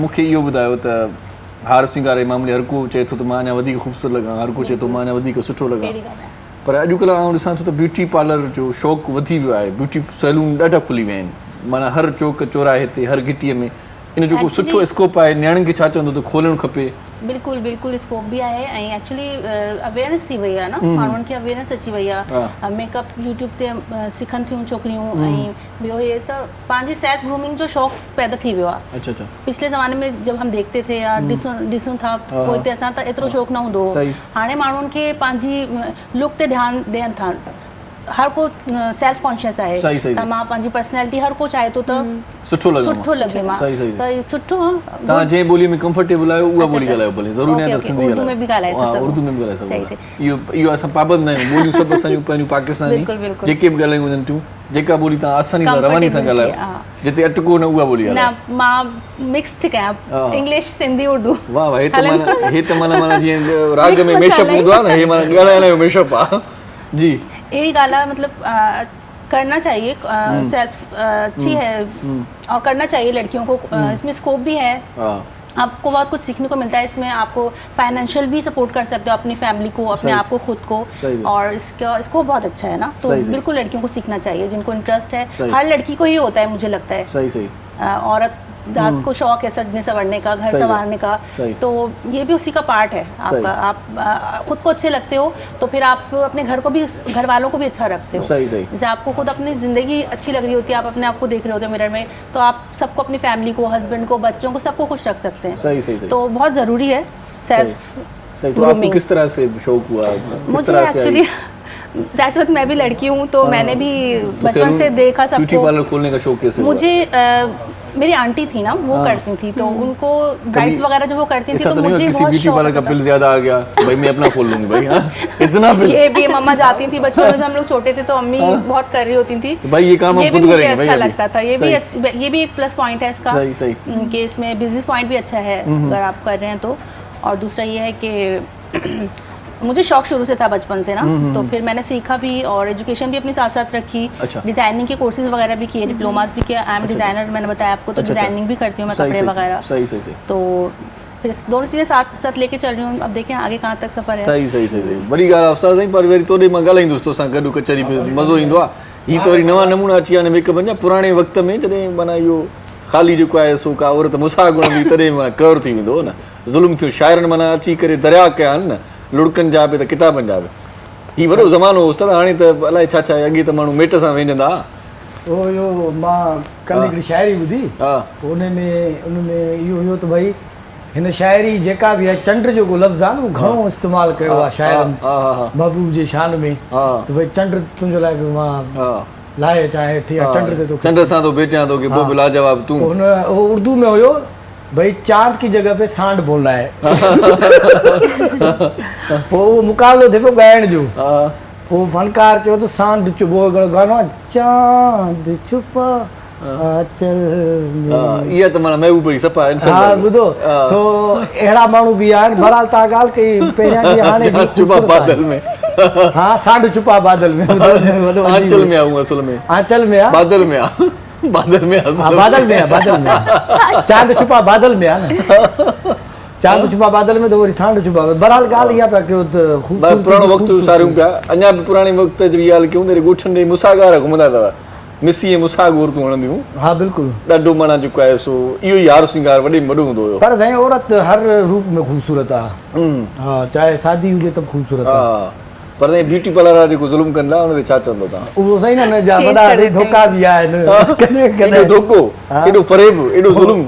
मूंखे इहो ॿुधायो त हार सिंगार जे मामले हर को चए थो त मां अञा वधीक ख़ूबसूरत लॻां हर को चए थो मां अञा वधीक सुठो लॻां पर अॼुकल्ह आउं ॾिसां थो त ब्यूटी पार्लर जो शौक़ु वधी वियो आहे ब्यूटी सैलून ॾाढा खुली विया आहिनि माना हर चौक चौराहे ते हर गिटीअ में इन जो को सुठो स्कोप आहे नियाणियुनि खे छा चवंदो त खोलणु खपे बिल्कुल बिल्कुल स्कोप भी आहे ऐं एक्चुअली अवेयरनेस थी वई आहे न माण्हुनि खे अवेयरनेस अची वई आहे मेकअप यूट्यूब ते सिखनि थियूं छोकिरियूं ऐं ॿियो हे त पंहिंजी सेल्फ ग्रूमिंग जो शौक़ु पैदा थी वियो आहे अच्छा अच्छा पिछले ज़माने में जब हम देखते थे या ॾिसूं था पोइ हिते असां त एतिरो शौक़ु न हूंदो हो हाणे माण्हुनि खे पंहिंजी लुक ते ध्यानु ॾियनि था हर को सेल्फ कॉन्शियस आहे त मां पंहिंजी पर्सनैलिटी हर को चाहे थो त सुठो लॻे मां त सुठो तव्हां जंहिं ॿोलीअ में कंफर्टेबल आहियो उहा ॿोली ॻाल्हायो भले ज़रूरी न आहे त सिंधी उर्दू में बि ॻाल्हाए था सघो उर्दू में बि ॻाल्हाए सघो इहो असां पाबंद न आहियूं ॿोलियूं सभु असांजूं पंहिंजूं पाकिस्तानी जेके बि ॻाल्हायूं वञनि थियूं जेका ॿोली तव्हां आसानी सां रवानी सां ॻाल्हायो जिते अटको न उहा ॿोली न मां मिक्स थी कयां इंग्लिश सिंधी उर्दू वाह वाह हे त माना जीअं राग में मेशअप हूंदो आहे न हे माना ॻाल्हाइण जो मेशअप आहे जी यही गाला मतलब करना चाहिए सेल्फ अच्छी है और करना चाहिए लड़कियों को इसमें स्कोप भी है आपको बहुत कुछ सीखने को मिलता है इसमें आपको फाइनेंशियल भी सपोर्ट कर सकते हो अपनी फैमिली को अपने आप को खुद को और इसका स्कोप बहुत अच्छा है ना तो बिल्कुल लड़कियों को सीखना चाहिए जिनको इंटरेस्ट है हर लड़की को ही होता है मुझे लगता है औरत रात को शौक है सजने संवरने का घर संवारने का तो ये भी उसी का पार्ट है आपका आप खुद को अच्छे लगते हो तो फिर आप अपने घर को भी घर वालों को भी अच्छा रखते हो जैसे आपको खुद अपनी ज़िंदगी अच्छी लग रही होती है आप अपने आप को देख रहे होते हो मिरर में तो आप सबको अपनी फैमिली को हस्बैंड को बच्चों को सबको खुश रख सकते हैं तो बहुत ज़रूरी है सेल्फ ग्रूमिंग किस तरह से शौक हुआ मुझे एक्चुअली सच में मैं भी लड़की हूँ तो मैंने भी बचपन से देखा सबको ब्यूटी पार्लर खोलने का शौक कैसे मुझे मेरी आंटी थी ना वो करती थी तो उनको ब्राइड्स वगैरह जब वो करती थी तो मुझे बहुत ब्यूटी पार्लर का बिल ज्यादा आ गया भाई मैं अपना खोल लूंगी भाई हां इतना बिल ये भी मम्मा जाती थी बचपन में जब हम लोग छोटे थे तो अम्मी बहुत कर रही होती थी तो भाई ये काम हम खुद करेंगे भाई अच्छा लगता था ये भी एक प्लस पॉइंट है इसका कि इसमें बिजनेस पॉइंट भी अच्छा है अगर आप कर रहे हैं तो और दूसरा ये है कि मुझे शौक शुरू से था बचपन से ना तो फिर मैंने सीखा भी और एजुकेशन भी अपनी साथ साथ रखी डिजाइनिंग के कोर्सेज वगैरह भी किए डिप्लोमास भी किए आई एम डिजाइनर मैंने बताया आपको तो डिजाइनिंग भी करती हूँ मैं कपड़े वगैरह सही तो फिर दोनों चीजें साथ साथ लेके चल रही हूँ अब देखें आगे कहाँ तक सफर है सही बड़ी ॻाल्हि आहे उस्ताद साईं पर वरी तोॾे मां ॻाल्हाईंदुसि तोसां गॾु कचहरी में मज़ो ईंदो आहे हीअ त वरी नवां नमूना अची विया आहिनि मेकअप जा पुराणे वक़्त में जॾहिं माना इहो ख़ाली जेको आहे सो का औरत मुसाह गुण बि तॾहिं माना कर थी वेंदो हो न ज़ुल्म थियो शाइरनि माना अची करे दरिया कया आहिनि न लुड़कनि जा बि त किताबनि जा बि हीअ वॾो ज़मानो हो उस्ताद हाणे त अलाए छा छा अॻे त माण्हू मेट सां वेंजंदा ओ यो मां कल्ह हिकिड़ी शाइरी ॿुधी उन में इहो त भई हिन शाइरी जेका बि आहे चंड जो को लफ़्ज़ आहे न उहो घणो इस्तेमालु कयो आहे शाइरनि महबूब जे शान में त भई चंड तुंहिंजे लाइ मां लाहे चाहे ठीक आहे चंड ते तो चंड सां तो बेटियां तो के वो लाजवाब तू उन उर्दू में हुयो भाई चांद की जगह पे सांड बोलना है वो मुकाबलो थे पियो ॻाइण जो वो फनकार चयो तो सांड चुबो गानो चांद छुपा आंचल में इहा त माना महबूब जी सफ़ा इंसान हा ॿुधो सो अहिड़ा माण्हू बि आहिनि बहरहाल तव्हां ॻाल्हि कई पहिरियां जी हाणे छुपा बादल में हाँ सांड छुपा बादल में आंचल में आऊं असल में आंचल में आ बादल में आ बादल में चांद छुपा बादल में आहे न चांद छुपा बादल में तो वरी सांड छुपा बहरहाल ॻाल्हि इहा पिया कयो त खूबसूरत पुराणो वक़्तु सारियूं पिया अञा बि पुराणे वक़्त जी ॻाल्हि कयूं त ॻोठनि ॾे मुसागार घुमंदा अथव मिसी ऐं मुसाग औरतूं हणंदियूं हा बिल्कुलु ॾाढो माना जेको आहे सो इहो ई हार सिंगार वॾे में वॾो हूंदो हुयो पर साईं औरत हर रूप में ख़ूबसूरत आहे हा चाहे शादी हुजे त ख़ूबसूरत आहे पर ब्यूटी पार्लर वारा जेको ज़ुल्म कंदा उन ते छा चवंदो तव्हां उहो सही न जा वॾा धोखा बि आहिनि कॾहिं धोखो एॾो फरेब एॾो ज़ुल्म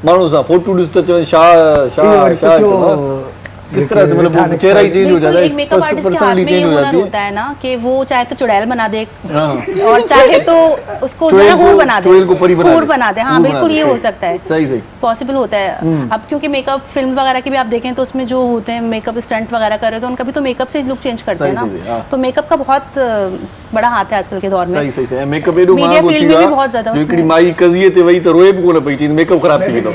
माण्हू सां फोटू ॾिस त चवनि छा किस तरह से मतलब चेहरा ही चेंज हो जाता है, मेकअप आर्टिस्ट के हाथ में ये हुनर होता है ना कि वो चाहे तो चुड़ैल बना दे हाँ। और चाहे तो उसको हूर बना दे, चुड़ैल को परी हूर बना दे। हाँ हूर बिल्कुल बना ये दे, हो सकता है, सही सही पॉसिबल होता है। अब क्योंकि मेकअप फिल्म वगैरह की भी आप देखें तो उसमें जो होते हैं मेकअप स्टंट वगैरह कर रहे तो उनका भी तो मेकअप से लुक चेंज करते हैं ना, तो मेकअप का बहुत बड़ा हाथ है आजकल के दौर में। सही सही सही मेकअप एडो मीडिया मां फील्ड में भी बहुत ज्यादा जो इकड़ी माई कजिए ते वही तो रोए भी कोन पई चीज मेकअप खराब थी तो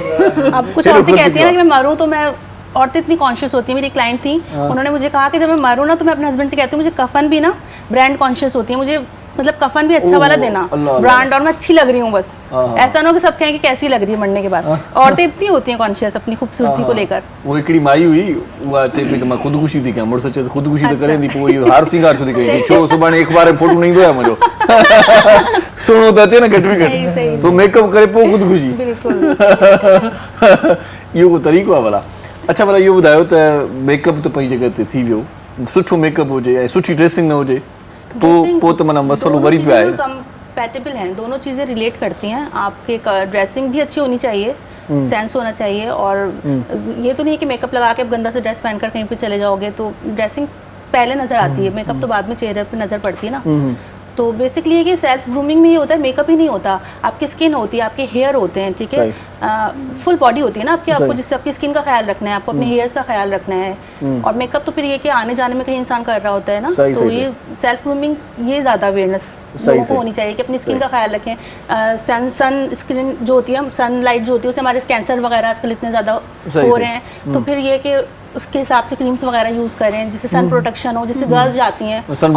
अब कुछ औरतें कहती हैं ना कि मैं मरूं तो मैं, औरतें इतनी कॉन्शियस होती है। मेरी क्लाइंट थी, उन्होंने मुझे कहा कि जब मैं मरूं ना तो मैं अपने हस्बैंड से कहती हूँ मुझे कफन भी ना ब्रांड कॉन्शियस होती है, मुझे मतलब कफन भी अच्छा वाला देना ब्रांड, और मैं अच्छी लग रही हूँ बस, ऐसा ना हो कि सब कहें कि कैसी लग रही है मरने के बाद। औरतें इतनी होती हैं कॉन्शियस अपनी खूबसूरती को लेकर। वो एकड़ी माई हुई वो अच्छे पे तो खुदकुशी थी क्या मुड़ सच्चे खुदकुशी तो करे दी पूरी हार सिंगार छो कई छो सुबाने एक बार फोटो नहीं दोया मुझो सुनो तो अचे ना घट में घट तो मेकअप करे पो खुदकुशी बिल्कुल यो को तरीको है भला। अच्छा भला यो बुधायो त मेकअप तो पई जगह ते थी वियो, सुठो मेकअप होजे ऐं सुठी ड्रेसिंग न होजे तो पोत मना मसलो वरी पे आए। कंपैटिबल हैं, दोनों चीज़ें रिलेट करती हैं। आपके ड्रेसिंग भी अच्छी होनी चाहिए, सेंस होना चाहिए, और ये तो नहीं कि मेकअप लगा के अब गंदा से ड्रेस पहनकर कहीं पे चले जाओगे तो ड्रेसिंग पहले नजर आती है, मेकअप तो बाद में चेहरे पे नजर पड़ती है ना। तो बेसिकली ये कि सेल्फ ग्रूमिंग में ही होता है, मेकअप ही नहीं होता। आपकी स्किन होती है, आपके हेयर होते हैं, ठीक है, फुल बॉडी होती है ना आपकी, आपको जिससे आपकी स्किन का ख्याल रखना है, आपको अपने हेयर्स का ख्याल रखना है, और मेकअप तो फिर ये कि आने जाने में कहीं इंसान कर रहा होता है ना, तो ये सेल्फ ग्रूमिंग ये ज़्यादा अवेयरनेस लोगों को होनी चाहिए कि अपनी स्किन का ख्याल रखें। सन स्क्रीन जो होती है, सनलाइट जो होती है उससे हमारे कैंसर वगैरह आजकल इतने ज़्यादा हो रहे हैं, तो फिर ये कि उसके हिसाब से क्रीम्स वगैरह यूज करें जिससे सन प्रोटेक्शन हो, जिससे गर्ल्स जाती हैं सन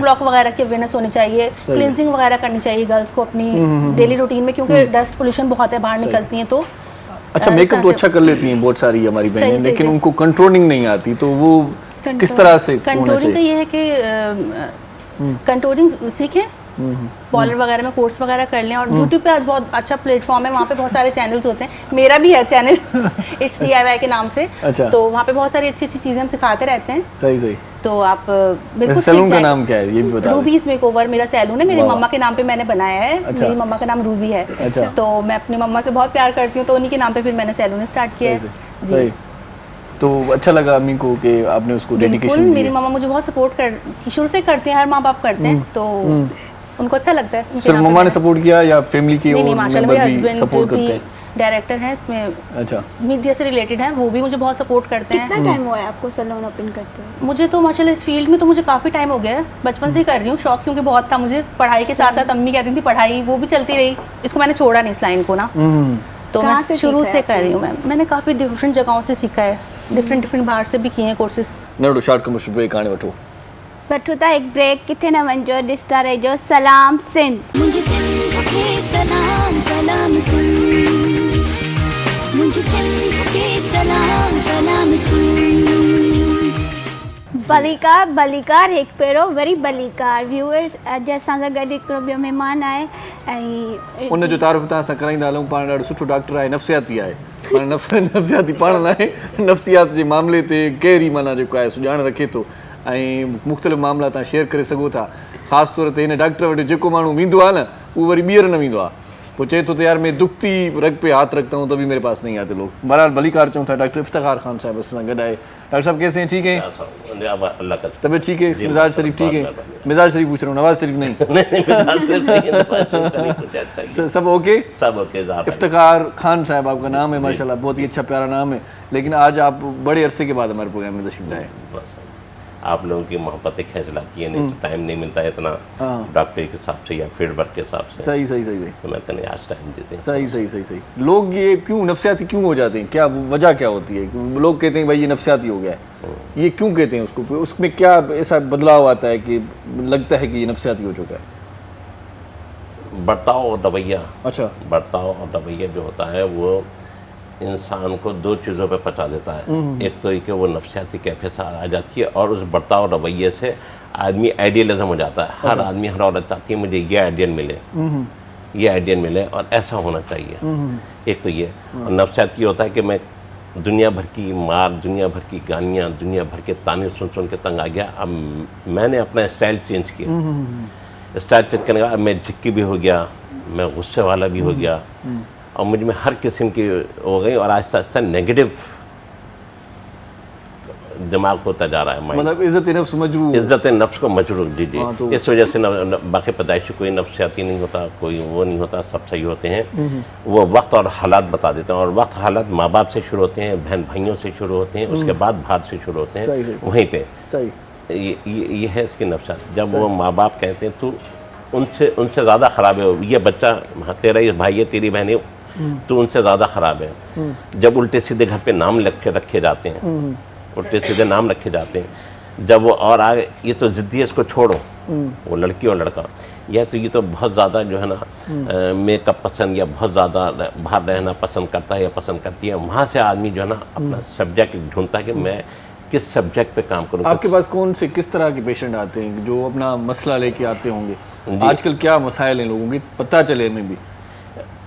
ब्लॉक वगैरह की अवेयरनेस होनी चाहिए, क्लींजिंग वगैरह करनी चाहिए गर्ल्स को अपनी डेली रूटीन में, क्योंकि डस्ट पोल्यूशन बहुत है, बाहर निकलती हैं तो। अच्छा मेकअप तो अच्छा कर लेती हैं बहुत सारी हमारी बहनें, लेकिन उनको कंट्रोलिंग नहीं आती, तो वो किस तरह से कंट्रोलिंग का ये है कि कंट्रोलिंग सीखें, पार्लर वगैरह में कोर्स वगैरह कर लें, और यूट्यूब पे आज बहुत अच्छा प्लेटफॉर्म है, वहाँ पे बहुत सारे चैनल्स होते हैं, मेरा भी है चैनल इट्स DIY के नाम से। अच्छा। तो वहाँ पे बहुत सारी अच्छी अच्छी चीज़ें हम सिखाते रहते हैं। सही सही। तो आप बिल्कुल सैलून का नाम क्या है ये भी बता दें। रूबीज मेकओवर मेरा सैलून है, मेरी मम्मा के नाम पे मैंने बनाया है। अच्छा। मेरी मम्मा का नाम रूबी है। अच्छा। तो मैं अपनी मम्मा से बहुत प्यार करती हूँ, तो उन्हीं के नाम पे फिर मैंने सैलून स्टार्ट किया है जी। तो अच्छा लगा अम्मी को कि आपने उसको डेडिकेशन दी। मेरी मम्मा मुझे बहुत सपोर्ट शुरू से करती हैं, हर माँ बाप करते हैं, तो उनको अच्छा लगता है। सिर्फ मम्मा ने सपोर्ट किया या फैमिली के और मेंबर भी सपोर्ट करते हैं? डायरेक्टर हैं इसमें, अच्छा, मीडिया से रिलेटेड हैं, वो भी मुझे बहुत सपोर्ट करते हैं। कितना टाइम हुआ है आपको सैलून ओपन करते हुए? मुझे तो माशाल्लाह इस फील्ड में तो मुझे काफ़ी टाइम हो गया है, बचपन से ही कर रही हूँ, शौक क्योंकि बहुत था मुझे, पढ़ाई के साथ साथ अम्मी कहती थी पढ़ाई वो भी चलती रही, इसको मैंने छोड़ा नहीं इस लाइन को ना, तो मैं शुरू से कर रही हूँ। मैंने काफ़ी डिफरेंट जगहों से सीखा है, डिफरेंट बाहर से भी किए हैं कोर्सेज। नड़ो शॉर्ट कमर्शियल ब्रेक आने वठो वठो था एक ब्रेक, किथे न वञो, ॾिसंदा रहिजो सलाम सिंध। मुझे सिंध के सलाम सलाम सिंध, मुझे सिंध के सलाम सलाम सिंध। बलीकार बलीकार हिकु पहिरों वरी बलीकार व्यूअर्स, अॼु असां सां गॾु हिकिड़ो ॿियो महिमान आहे ऐं उन जो तारीफ़ तव्हां सां कराईंदा हलूं। पाण ॾाढो सुठो डॉक्टर आहे, नफ़्सियाती आहे, पाण नफ़्सियाती पाण लाइ नफ़्सियात जे मामले ते कहिड़ी माना जेको आहे सुञाण रखे थो ऐं मुख़्तलिफ़ मामला तव्हां शेयर करे सघो था। ख़ासि तौर ते हिन डॉक्टर वटि जेको माण्हू वेंदो आहे न उहो वरी ॿीहर न वेंदो आहे, पोइ चए थो त यार मैं दुखती रग पे हाथ रखता हूँ तभी मेरे पास नहीं आते लोग। बहरहाल बलीकार चऊं था डॉक्टर इफ्तिखार खान साहब असां गॾु आहे। डॉक्टर साहब कैसे हैं? ठीक है, तबीयत ठीक है, मिजाज शरीफ ठीक है? मिजाज शरीफ पूछ रहा हूँ, नवाज शरीफ नहीं। सब ओके? सब ओके। इफ्तिखार खान साहब आपका नाम है, माशाल्लाह बहुत ही अच्छा प्यारा नाम है, लेकिन आज आप बड़े अरसे के बाद हमारे प्रोग्राम में तशरीफ लाए। आप लोगों की मोहब्बतें खींच लाती है, नहीं तो टाइम नहीं मिलता है इतना डॉक्टर के हिसाब से या फील्ड वर्क के हिसाब से। सही सही सही तो मैं तने आज टाइम देते हैं। सही सही सही सही। लोग ये क्यों नफ्सियाती क्यों हो जाते हैं, क्या वजह क्या होती है? लोग कहते हैं भाई ये नफ्सियाती हो गया है, ये क्यों कहते हैं उसको? उसमें क्या ऐसा बदलाव आता है कि लगता है कि ये नफ्सियाती हो चुका है? बर्ताव और रवैया। अच्छा। बर्ताव और रवैया जो होता है वो इंसान को दो चीज़ों पे पहुंचा देता है। एक तो ये कि वो नफ्सियाती कैफियत आ जाती है, और उस बर्ताव रवैये से आदमी आइडियलिज्म हो जाता है। हर आदमी, हर औरत चाहती है मुझे ये आइडियल मिले, ये आइडियल मिले और ऐसा होना चाहिए। एक तो ये, और नफ्सियाती होता है कि मैं दुनिया भर की मार, दुनिया भर की गालियाँ, दुनिया भर के ताने सुन सुन के तंग आ गया। अब मैंने अपना स्टाइल चेंज किया। स्टाइल चेंज करने का अब मैं झिक्की भी हो गया, मैं गुस्से वाला भी हो गया, और मुझ में हर किस्म की हो गई, और आहिस्ता आहिस्ता नेगेटिव दिमाग होता जा रहा है माइंड, मतलब इज्जत नफ्स मजरूह, इज्जत नफ्स को मजरूह। जी जी। तो इस वजह से बाकी पैदाइशी कोई नफ्सियाती नहीं होता, कोई वो नहीं होता, सब सही होते हैं। वो वक्त और हालात बता देते हैं, और वक्त हालात माँ बाप से शुरू होते हैं, बहन भाइयों से शुरू होते हैं, उसके बाद बाहर से शुरू होते हैं, वहीं पे ये है इसकी नफ्सियात। जब वो माँ बाप कहते हैं तो उनसे ज़्यादा ख़राब है ये बच्चा, तेरा ये भाई है, तेरी बहन है, तो उनसे ज़्यादा ख़राब है। जब उल्टे सीधे घर पे नाम रखे जाते हैं, उल्टे सीधे नाम रखे जाते हैं, जब वो और आगे ये तो ज़िद्दी है, इसको छोड़ो, वो लड़की और लड़का, या तो ये तो बहुत ज़्यादा जो है ना मेकअप पसंद, या बहुत ज़्यादा बाहर रहना पसंद करता है या पसंद करती है, वहाँ से आदमी जो है ना अपना सब्जेक्ट ढूंढता है कि मैं किस सब्जेक्ट पे काम करूँ। आपके पास कौन से किस तरह के पेशेंट आते हैं जो अपना मसला लेके आते होंगे? आजकल क्या मसाइल हैं लोगों के, पता चले हमें भी?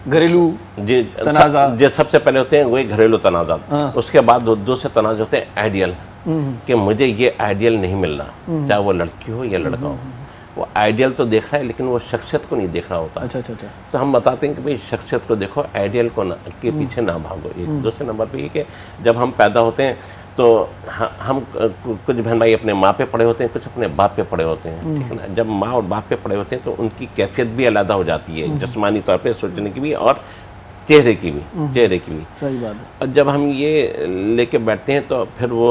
घरेलू जी तनाज़ा जो सबसे पहले होते हैं वही घरेलू तनाज़ा। उसके बाद दूसरे तनाज़ा होते हैं आइडियल, कि मुझे ये आइडियल नहीं मिल रहा, चाहे वो लड़की हो या लड़का हो। वो आइडियल तो देख रहा है लेकिन वो शख्सियत को नहीं देख रहा होता। अच्छा। तो हम बताते हैं कि भाई शख्सियत को देखो, आइडियल को ना के पीछे ना भागो। एक दूसरे नंबर पे ये कि जब हम पैदा होते हैं तो हम कुछ बहन भाई अपने माँ पे पड़े होते हैं, कुछ अपने बाप पे पड़े होते हैं, ठीक है ना। जब माँ और बाप पे पड़े होते हैं तो उनकी कैफियत भी अलग हो जाती है, जिस्मानी तौर पे सोचने की भी और चेहरे की भी। सही बात है। और जब हम ये लेके बैठते हैं तो फिर वो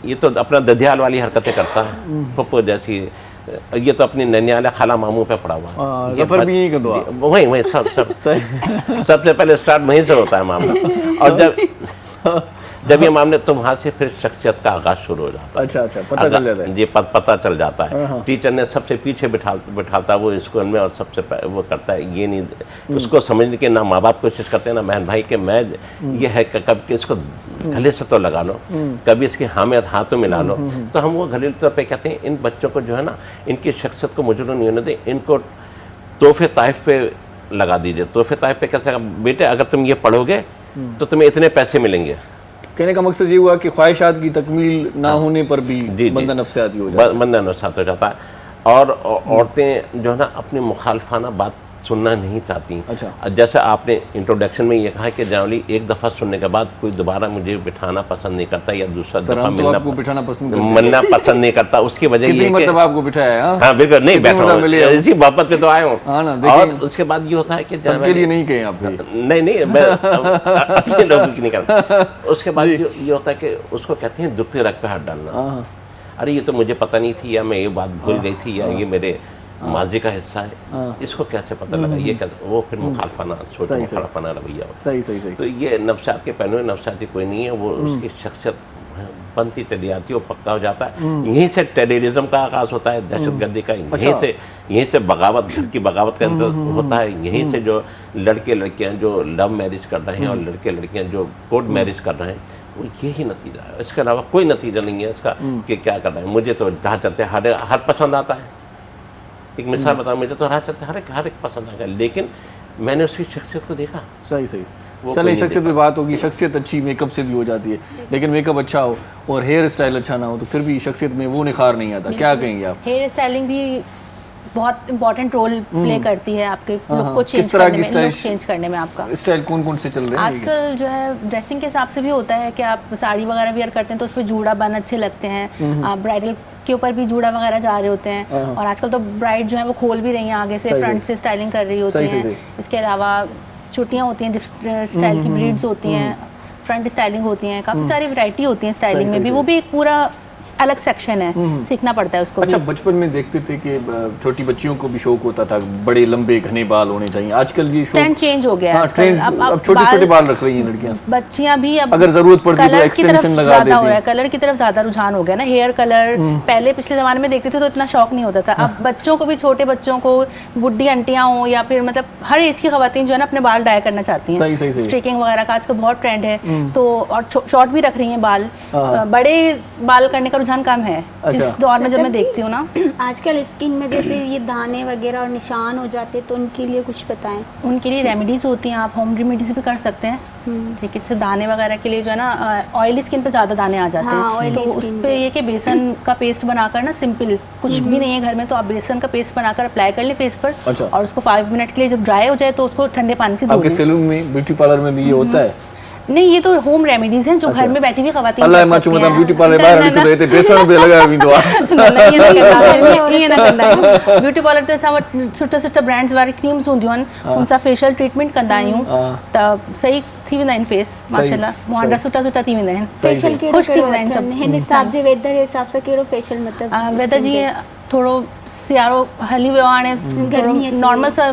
ये तो अपना दधियाल वाली हरकतें करता है, पप्पो जैसी, ये तो अपनी ननियाल खाला मामू पे पड़ा हुआ है, जफर भी यही का दुआ, वही सब सबसे पहले स्टार्ट वहीं से होता है मामला। और जब ये मामले तो वहाँ से फिर शख्सियत का आगाज शुरू हो जाता है। अच्छा, पता चल जाता है। जी पता चल जाता है। टीचर ने सबसे पीछे बिठाता वो स्कूल में, और सबसे वो करता है ये नहीं उसको समझने के, ना माँ बाप कोशिश करते हैं ना बहन भाई के मैं ये है कि कब के इसको गले से तो लगा लो, कभी इसकी हाथों मिला लो। तो हम वो घरेलू तौर पर कहते हैं इन बच्चों को जो है ना इनकी शख्सियत को मजरूह नहीं होने दें, इनको तोहफे ताइफ पे लगा दीजिए। तोहफे ताइफ पे कैसे, बेटे अगर तुम ये पढ़ोगे तो तुम्हें इतने पैसे मिलेंगे। कहने का मकसद ये हुआ कि ख्वाहिशात की तकमील ना होने पर भी बंदा नफ्सियाती हो जाता है, बंदा नफ्सियाती हो जाता है। और औरतें जो है ना अपनी मुखालफाना बात सुनना नहीं चाहती। अच्छा। जैसे आपने इंट्रोडक्शन में ये कहा कि जानवली एक दफ़ा सुनने के बाद कोई दोबारा मुझे बिठाना पसंद नहीं करता, या दूसरा दफ़ा मिलना पसंद नहीं करता। उसकी वजह ये है कि आपको बिठाया, हाँ बिल्कुल नहीं बैठा, इसी बाबत पे तो आए हूँ। और उसके बाद ये होता है कि सबके लिए नहीं कहें आप, नहीं मैं अपने लोगों की नहीं करता। उसके बाद ये होता है कि उसको कहते हैं दुखते रग पे हाथ डालना, अरे ये तो मुझे पता नहीं थी, या मैं ये बात भूल गई थी, या ये मेरे माजी का हिस्सा है, इसको कैसे पता लगा, ये वो फिर मुखालफाना छोटा मुखालफाना रवैया होता है। सही। तो ये नफ्सियात के पहलू में नफ्सियाती कोई नहीं है, वो उसकी शख्सियत बनती चली जाती है, वो पक्का हो जाता है। यहीं से टेररिज्म का आगाज होता है, दहशतगर्दी का, यहीं से बगावत, घर की बगावत का होता है। यहीं से जो लड़के लड़कियां जो लव मैरिज कर रहे हैं और लड़के लड़कियां जो कोर्ट मैरिज कर रहे हैं, वो यही नतीजा है, इसके अलावा कोई नतीजा नहीं है इसका कि क्या कर रहे हैं। मुझे तो जहाँ चलते हर पसंद आता है, एक मिसाल बताऊँ, मुझे तो राह चलते हर एक पसंद आ गया, लेकिन मैंने उसकी शख्सियत को देखा। सही। चलिए शख्सियत पे बात होगी, शख्सियत अच्छी मेकअप से भी हो जाती है, लेकिन मेकअप अच्छा हो और हेयर स्टाइल अच्छा ना हो तो फिर भी शख्सियत में वो निखार नहीं आता। क्या कहेंगे आप? हेयर स्टाइलिंग भी बहुत इंपॉर्टेंट रोल प्ले करती है आपके लुक को चेंज करने में। आपका स्टाइल कौन से चल रहे हैं आजकल? जो है ड्रेसिंग के हिसाब से भी होता है कि आप साड़ी वगैरह वियर करते हैं तो उस पर जूड़ा बन अच्छे लगते हैं, आप ब्राइडल के ऊपर भी जूड़ा वगैरह जा रहे होते हैं, और आजकल तो ब्राइड जो है वो खोल भी रही हैं आगे से, फ्रंट से स्टाइलिंग कर रही होती हैं। इसके अलावा चुटियाँ होती हैं, डिफरेंट स्टाइल की ब्रीड्स होती हैं, फ्रंट स्टाइलिंग होती हैं, काफ़ी सारी वैरायटी होती है स्टाइलिंग में भी, वो भी एक पूरा अलग सेक्शन है, सीखना पड़ता है उसको। अच्छा, बचपन में देखते थे कि छोटी बच्चियों को भी शौक होता था बड़े लंबे घने बाल होने चाहिए, आजकल ये ट्रेंड चेंज हो गया है। अब छोटे बाल रख रही हैं लड़कियां, बच्चियां भी। अब अगर जरूरत पड़ती तो एक्सटेंशन लगा देती हैं। कलर की तरफ ज्यादा रुझान हो गया ना, हेयर कलर पहले पिछले जमाने में देखते थे तो इतना शौक नहीं होता था। अब बच्चों को भी, छोटे बच्चों को, बुढ़ी आंटियां हो या फिर मतलब हर एज की खवातीन जो है ना अपने बाल डाई करना चाहती हैं, स्ट्रीकिंग वगैरह का आजकल बहुत ट्रेंड है। तो और शॉर्ट भी रख रही हैं बाल, बड़े बाल करने का रुझान कम है इस दौर में जब मैं देखती हूँ ना। आजकल स्किन में जैसे ये दाने वगैरह और निशान हो जाते हैं, तो उनके लिए कुछ बताएं। उनके लिए रेमेडीज होती हैं, आप होम रेमेडीज भी कर सकते हैं। ठीक है, जैसे दाने वगैरह के लिए जो है ना, ऑयली स्किन पे ज़्यादा दाने आ जाते हैं, तो उस पर ये कि बेसन का पेस्ट बनाकर ना, सिंपल कुछ भी नहीं है घर में तो आप बेसन का पेस्ट बनाकर अप्लाई कर लें फेस पर, और उसको 5 मिनट के लिए जब ड्राई हो जाए तो उसको ठंडे पानी से धो लें। आपके सैलून में, ब्यूटी पार्लर में भी ये होता है? नहीं, ये तो होम रेमेडीज हैं जो घर में बैठी हुई खवातीन अल्लाह मां चुमता ब्यूटी पार्लर बाहर निकल रहे थे बेसन पे लगा भी तो ब्यूटी पार्लर ते असां वटि सुठा सुठा ब्रांड्स वारी क्रीम्स हूंदियूं आहिनि, उन सां फेशियल ट्रीटमेंट कंदा आहियूं त सही थी वेंदा आहिनि फेस, माशाल्लाह मुहांडा सुठा सुठा थी वेंदा आहिनि। फेशियल कहिड़ो ख़ुशि थी वेंदा आहिनि सभु हिन हिसाब जे वेदर जे हिसाब सां कहिड़ो फेशियल मतलब वेदर जीअं थोरो सियारो हली वियो आहे, हाणे थोरो नॉर्मल सा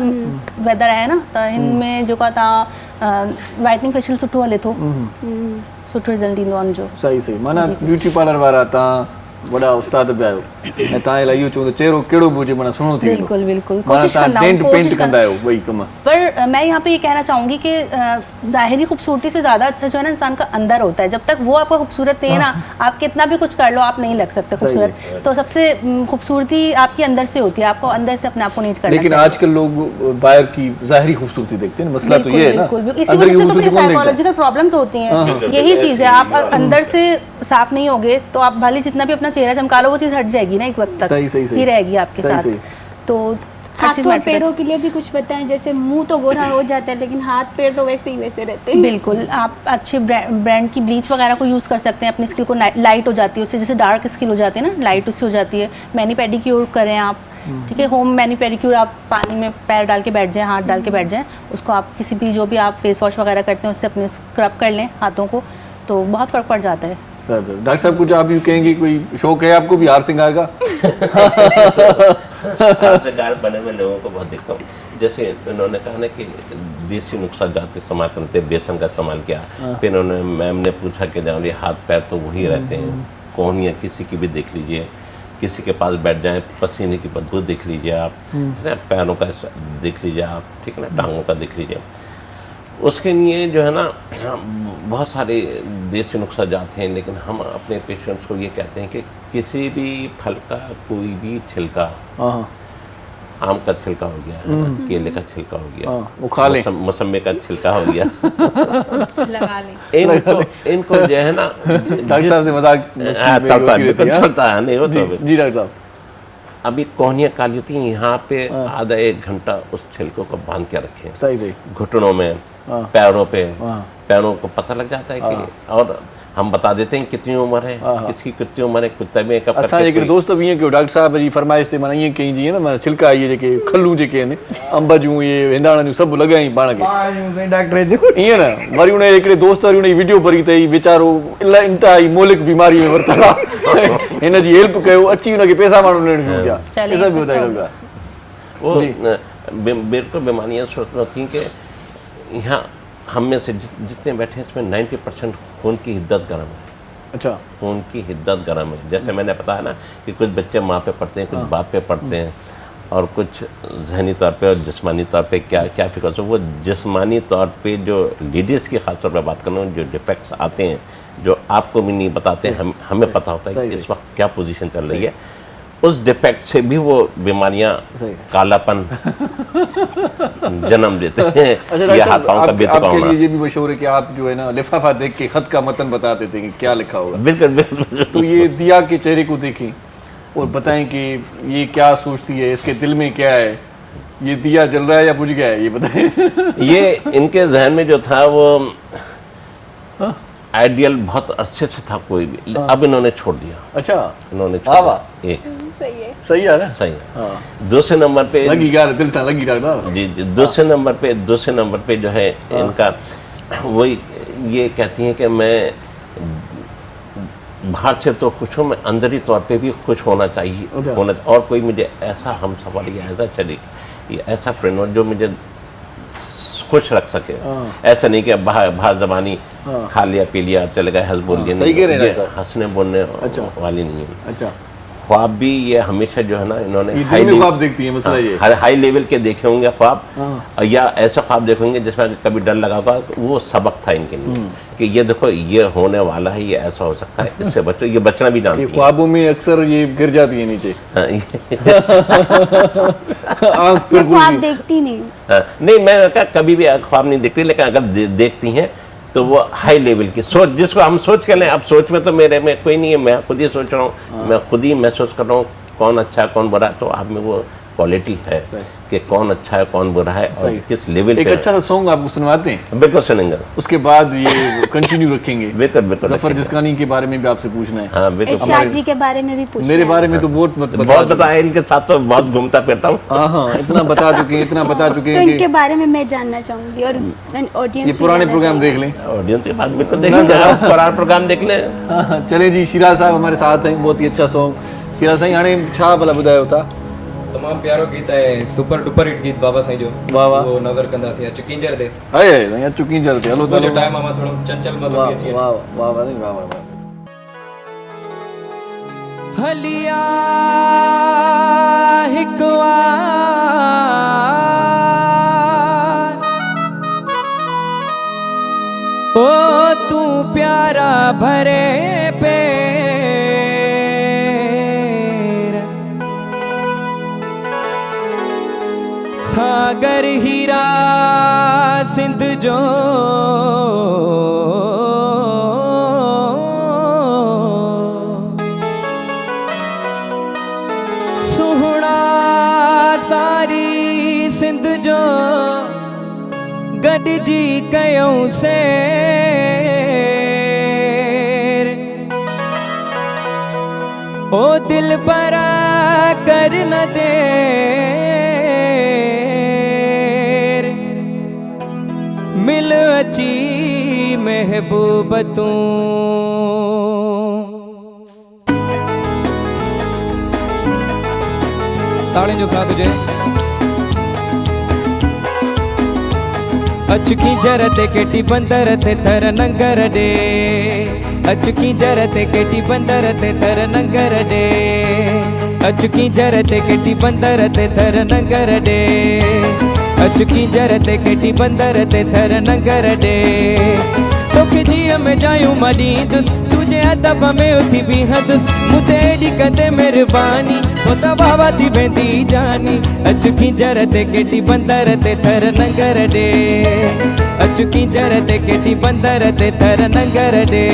वेदर आहे न, त हिन में जेको आहे तव्हां वाइटनिंग फेशियल सुठो हले थो, सुठो रिज़ल्ट ईंदो आहे हुनजो। सही सही माना ब्यूटी पार्लर वारा तव्हां वॾा उस्ताद पिया आहियो ऐं तव्हां लाइ इहो चवंदो चेहरो कहिड़ो बि हुजे माना सुहिणो थी वेंदो। बिल्कुल बिल्कुल माना तव्हां डेंट पेंट कंदा आहियो ॿई कम। पर मैं यहाँ पे ये कहना चाहूँगी कि ज़ाहिरी खूबसूरती से ज़्यादा अच्छा जो है ना इंसान का अंदर होता है। जब तक वो आपका खूबसूरत है ना, आप कितना भी कुछ कर लो आप नहीं लग सकते खूबसूरत। तो सबसे खूबसूरती आपकी अंदर से होती है, आपको अंदर से अपने आप को नीट करना। लेकिन आजकल लोग बाहर की ज़ाहिरी खूबसूरती देखते हैं, मसला तो ये है ना, इसी वजह से तो साइकोलॉजिकल प्रॉब्लम्स होती हैं। यही चीज़ है, आप अंदर से साफ नहीं होगे तो आप भले जितना भी अपना चेहरा चमका लो वो चीज़ हट जाएगी ना एक वक्त तक, ही रहेगी आपके साथ। तो हाथ और पैरों के लिए भी कुछ बताएं, जैसे मुंह तो गोरा हो जाता है लेकिन हाथ पैर तो वैसे ही वैसे रहते हैं। बिल्कुल, आप अच्छे ब्रांड की ब्लीच वगैरह को यूज़ कर सकते हैं, अपनी स्किन को लाइट हो जाती है उससे, जैसे डार्क स्किन हो जाती है ना, लाइट उससे हो जाती है। मैनी पेडिक्योर करें आप, ठीक है, होम मैनी पेडिक्योर, आप पानी में पैर डाल के बैठ जाएं, हाथ डाल के बैठ जाएं, उसको आप किसी भी जो भी आप फेस वॉश वगैरह करते हैं उससे अपने स्क्रब कर लें हाथों को, तो बहुत फ़र्क पड़ जाता है। सर डॉक्टर साहब कुछ आप यूँ कहेंगे, कोई शौक है आपको भी हार श्रृंगार का? हार श्रृंगार बने में लोगों को बहुत देखता हूँ, जैसे उन्होंने कहा ना कि देसी नुस्खा जाते इस्तेमाल करते, बेसन का इस्तेमाल किया, फिर उन्होंने मैम ने पूछा कि जाओ ये हाथ पैर तो वही रहते हैं, कोहनियाँ किसी की भी देख लीजिए, किसी के पास बैठ जाए पसीने की बदबू देख लीजिए आप, है ना, पैरों का देख लीजिए आप, ठीक है ना, टांगों का देख लीजिए। उसके लिए जो है ना बहुत सारे देसी नुस्खा जाते हैं, लेकिन हम अपने पेशेंट्स को ये कहते हैं कि किसी भी फल का कोई भी छिलका, आम का छिलका हो गया, केले का छिलका हो गया, वो खा लें, मौसम्मी का छिलका हो गया, लगा लें, इनको जो है ना डॉक्टर साहब से मजाक चलता है नहीं हो तो जी डॉक्टर साहब। अभी कोहनियाँ काली होती हैं, यहाँ पे आधा एक घंटा उस छिलकों को बांध के रखें, सही सही, घुटनों में, पैरों पे, पैरों को पता लग जाता है कि, और हम बता देते हैं कितनी उम्र है, किसकी कितनी उम्र है, कुत्ते में कब असां हिकिड़े दोस्त बि ईअं कयो डॉक्टर साहब जी फरमाइश ते माना ईअं कई जीअं न माना छिलका इहे जेके खलूं जेके आहिनि अंब जूं इहे हिंदाणनि जूं सभु लॻाई पाण खे डॉक्टर ईअं न। वरी उन हिकिड़े दोस्त वरी उन वीडियो भरी अथई, वीचारो इलाही इंतिहाई मोलिक बीमारी में वरितल आहे, हिन जी हेल्प कयो, अची हुनखे पैसा माण्हू ॾियण शुरू कया। पैसा बि ॿुधाए डॉक्टर वो बिल्कुल बीमारियाँ होती हैं कि यहाँ हम में से जितने बैठे हैं इसमें 90% खून की हिद्दत गर्म है। अच्छा, खून की हिद्दत गर्म है, जैसे मैंने बताया ना कि कुछ बच्चे माँ पे पढ़ते हैं, कुछ बाप पे पढ़ते हैं, और कुछ जहनी तौर पे और जिस्मानी तौर पे क्या फिक्र से, वो जिस्मानी तौर पे जो लेडीज़ की खास तौर पे बात कर रहा हूँ, जो डिफेक्ट्स आते हैं जो आपको भी नहीं बताते, हमें पता होता है कि इस वक्त क्या पोजीशन चल रही है, उस डिफेक्ट से भी वो बीमारियां कालापन जन्म देते हैं। ये हाथ पाँव का बेचुका होना। आपके लिए ये भी मशहूर है कि आप जो है ना लिफाफा देख के खत का मतन बता देते हैं कि क्या लिखा होगा। बिल्कुल बिल्कुल। तो ये दिया के चेहरे को देखें और बताएं कि ये क्या सोचती है, इसके दिल में क्या है, ये दिया जल रहा है या बुझ गया है, ये बताएं। ये इनके जहन में जो था वो आइडियल बहुत अच्छे से था कोई भी, अब इन्होंने छोड़ दिया। अच्छा, इन्होंने छोड़ दिया। एक सही है ना, सही है। दूसरे नंबर पे लगी गाल दिल से लगी डॉक्टर जी जी। दूसरे नंबर पे जो है इनका वही ये कहती हैं कि मैं बाहर से तो खुश हूँ, मैं अंदरी तौर पे भी खुश होना चाहिए होना, और कोई मुझे ऐसा हमसफर या ऐसा शरीक या ऐसा फ्रेंड जो मुझे खुश रख सके। ऐसा नहीं कि बाहर जबानी खा लिया पी लिया चले गए, हंस बोल लिया, हंसने बोलने वाली नहीं है। अच्छा, ख्वाब भी ये हमेशा जो है ना इन्होंने ख्वाब देखती है, मसला ये हाई लेवल के देखे होंगे ख्वाब, या ऐसा ख्वाब देखे होंगे जिसमें कभी डर लगा होगा, वो सबक था इनके लिए कि ये देखो ये होने वाला है, ये ऐसा हो सकता है, इससे बचो। ये बचना भी जानती है। ख्वाबों में अक्सर ये गिर जाती है नीचे। ख्वाब देखती नहीं। नहीं, मैं कभी भी ख्वाब नहीं देखती, लेकिन अगर देखती हैं तो वो हाई लेवल की सोच, जिसको हम सोच कर लें। अब सोच में तो मेरे में कोई नहीं है, मैं खुद ही सोच रहा हूँ, मैं खुद ही महसूस कर रहा हूँ कौन अच्छा कौन बुरा, तो आप में वो क्वालिटी है कि कौन अच्छा है कौन बुरा है और किस लेवल पे। एक अच्छा सा सॉन्ग आपको सुनवाते हैं? बिल्कुल सुनेंगे, उसके बाद ये कंटिन्यू रखेंगे। बिल्कुल जफर जसकानी के बारे में भी आपसे पूछना है। हाँ बिल्कुल। इरशाद जी के बारे में भी पूछना मेरे है। बारे में तो बहुत बताया, इनके साथ तो बहुत घूमता फिरता हूँ। हाँ, इतना बता चुके हैं तो इनके बारे में मैं जानना चाहूंगी और ऑडियंस ये पुराने प्रोग्राम देख लें। ऑडियंस के बाद बिल्कुल देखेंगे, पुराना प्रोग्राम देख ले। चले जी, शिराज साहब हमारे साथ हैं, बहुत ही अच्छा सॉन्ग। शिराज साईं हाणे छा भला ॿुधायो था? तमाम प्यारो गीत है, सुपर डुपर हिट गीत बाबा साईं जो वाह वाह वो नज़र कंदासीं चुकींजर ते आहे या चुकींजर ते हलो जो तो टाइम में थोड़ो चंचल मज़ो वाह भी अची वाह वाह वाह वाह वाह हलिया हिकवा ओ तू प्यारा भरे पे सागर हीरा सिंध जो सुहना सारी सिंध जो गॾिजी कयूं सेर ओ दिल पर कर न दे मिल अची महबूब तूं तालियों जो साथ हुजे अचकी जरते केटी बंदर ते थर नंगर डे अचकी जरते केटी बंदर ते थर नंगर डे अचकी जरते केटी बंदर ते थर नंगर डे अचकी जरते केटी बंदर ते थर नंगर डे तोखे जीअ में जायूं मॾींदुस तुझे अदब में उथी बीहंदुस मुझे एॾी कदे मेहरबानी हो त बाबा थी वेंदी जानी अचकी जरते केटी बंदर ते थर नंगर डे अचकी जरते केटी बंदर ते थर नंगर डे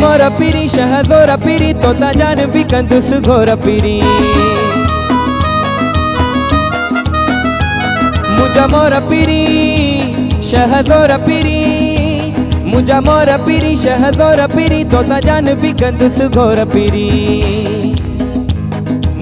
मोर पीरी शहदोर पीरी तोता जान भी कंदुस घोर पीरी मुझा मोर पीरी शहदोर पीरी मुझा मोर पीरी शहदोर पीरी तोता जान भी कंदुस घोर पीरी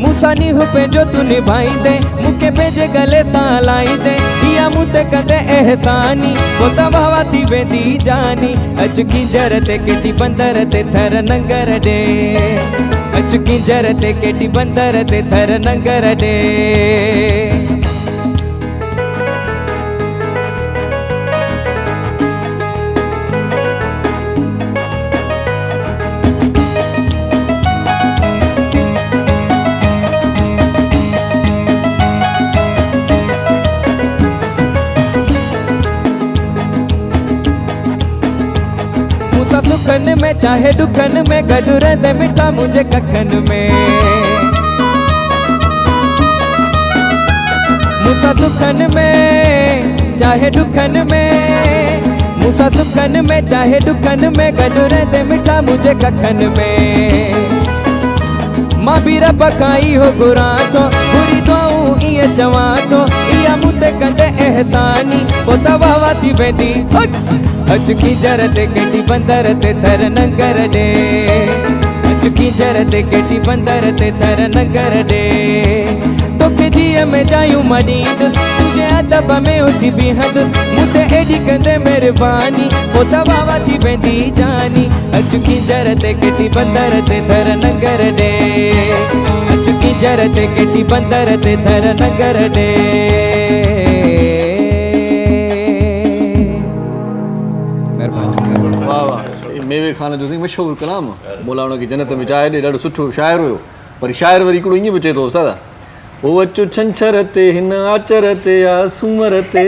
मूसानी हो पे जो तू निभाई दे मुके भेजे गले तां लाई दे या मुते कदे एहसानी वो तबावा थी वेंदी जानी अचकी जरते केटी बंदर ते थर नंगर डे अचकी जरते केटी बंदर ते थर नंगर डे सुखन में चाहे दुखन में गॾु रहंदे मिठा मुझे कखन में मूंसां सुखन में चाहे दुखन में मूंसां सुखन में चाहे दुखन में गॾु रहंदे मिठा मुझे कखन में मां बि रब खां इहो घुरां थो घुरी दुआऊं ईअं चवां थो इहा मूं ते कंदे एहसानी पोइ त वाह थी वेंदी अचकी जरते केटी बंदर ते थर नंगर डे अचकी जरते केटी बंदर ते थर नंगर डे तोखे जीअ में जायूं मॾींदुस तुझे अदब में उथी बीहंदुस मुझे एॾी कंदे मेहरबानी पोइ त वाह थी वेंदी जानी अचकी जरते केटी बंदर ते थर नंगर डे अचकी जरते केटी बंदर ते थर नंगर डे मेवे खान जो मशहूरु कलाम मौलाना की जन्नत में चाहे ॾे ॾाढो सुठो शाइर हुयो पर शाइर वरी हिकिड़ो ईअं बि चए थो उस्ताद ओ अचो छंछर ते हिन आचर ते या सूमर ते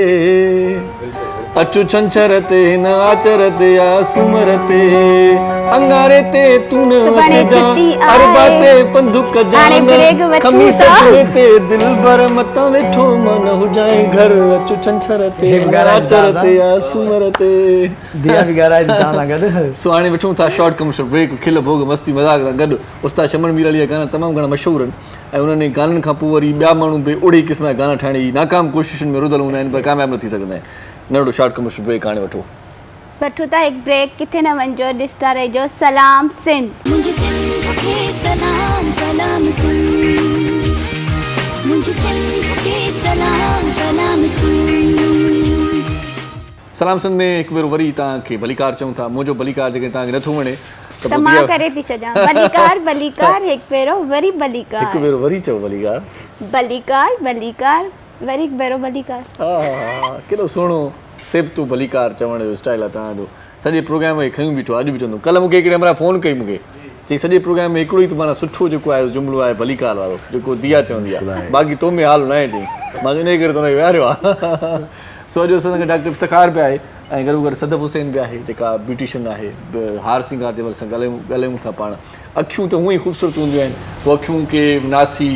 अचु छंछर ते न आचर ते या सुमर ते अंगारे ते तू न सुभाणे अच जा छुट्टी आहे। अरबा ते पंदुक हाणे जान ब्रेक वठूं खमीस था। ते ते दिल भर मता वेठो मन हुजाए घर अचु छंछर ते न आचर ते या सुमर ते दिया भी गाराए तव्हां सां गॾु सो हाणे वठूं था शॉर्ट कमर्शियल ब्रेक खिल भोग मस्ती मज़ाक सां गॾु उस्ताद शमन मीर अली जा गाना तमामु घणा मशहूरु आहिनि ऐं उन्हनि गाननि खां पोइ वरी ॿिया माण्हू बि ओड़ी क़िस्म जा गाना ठाहिण जी नाकाम कोशिशुनि में रुधल हूंदा आहिनि पर कामयाबु न थी सघंदा आहिनि नंढो शॉर्ट कमर्शियल ब्रेक हाणे वठो वठूं था हिकु ब्रेक किथे न वञिजो ॾिसंदा रहिजो सलाम सिंध मुझे सिंध के सलाम सलाम सिंध मुझे सिंध के सलाम सलाम सिंध सलाम सिंध में हिकु भेरो वरी तव्हांखे भलीकार चऊं था मुंहिंजो भलीकार जेके तव्हांखे नथो वणे त मां करे थी छॾियां भलीकार हिकु भेरो वरी भलीकार हिकु भेरो वरी चओ भलीकार भलीकार वरी हिकु भेरो भलीकार हा केॾो सुहिणो सेबतो भलीकार चवण जो स्टाइल आहे तव्हांजो सॼे प्रोग्राम खे खयूं बीठो अॼु बि चवंदो कल्ह मूंखे हिकिड़े महिल फ़ोन कई मूंखे चई सॼे प्रोग्राम में हिकिड़ो ई त माना सुठो जेको आहे जुमिलो आहे भलीकार वारो जेको दिया चवंदी आहे बाक़ी तो में हाल न आहे चई मां इन करे त विहारियो आहे सो अॼु असां सां डॉक्टर इफ्तिखार बि आहे ऐं गॾो गॾु सदफ़ हुसैन बि आहे जेका ब्यूटिशियन आहे हार सिंगार जंहिं महिल असां ॻाल्हायूं था पाण अखियूं त हूअं ई ख़ूबसूरत हूंदियूं आहिनि उहे अखियूं के नासी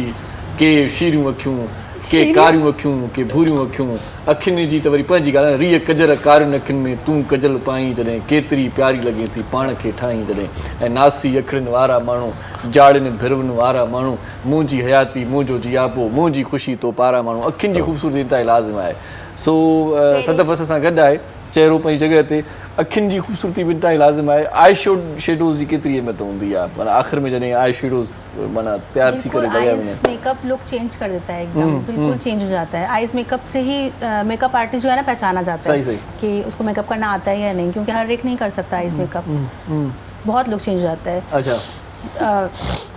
के शीरियूं अखियूं के कारियूं अखियूं के भूरियूं अखियूं अखियुनि जी त वरी पंहिंजी ॻाल्हि आहे रीह कजर कारियुनि अखियुनि में तूं कजल पाईं जॾहिं केतिरी प्यारी लॻे थी पाण खे ठाहीं जॾहिं ऐं नासी अखियुनि वारा माण्हू जाड़ियुनि भिरवनि वारा माण्हू मुंहिंजी हयाती मुंहिंजो जियाबो मुंहिंजी ख़ुशी तो पारा माण्हू अखियुनि जी ख़ूबसूरती इंतिहाई लाज़िम आहे सो सदफ़ असां सां गॾु आहे चहिरो पंहिंजी जॻह ते अखियुनि जी ख़ूबसूरती बि इंतिहाई लाज़िम आहे आई शेडोज़ जी केतिरी अहमियत हूंदी आहे माना आख़िर में जॾहिं आई शेडोज़ माना तैयार थी करे लॻाया वञनि मेकअप लुक चेंज कर देता है एकदम बिल्कुल चेंज हो जाता है आईज मेकअप से ही मेकअप आर्टिस्ट जो है ना पहचाना जाता है सही कि उसको मेकअप करना आता है या नहीं क्योंकि हर एक नहीं कर सकता आईज मेकअप बहुत लुक चेंज हो जाता है अच्छा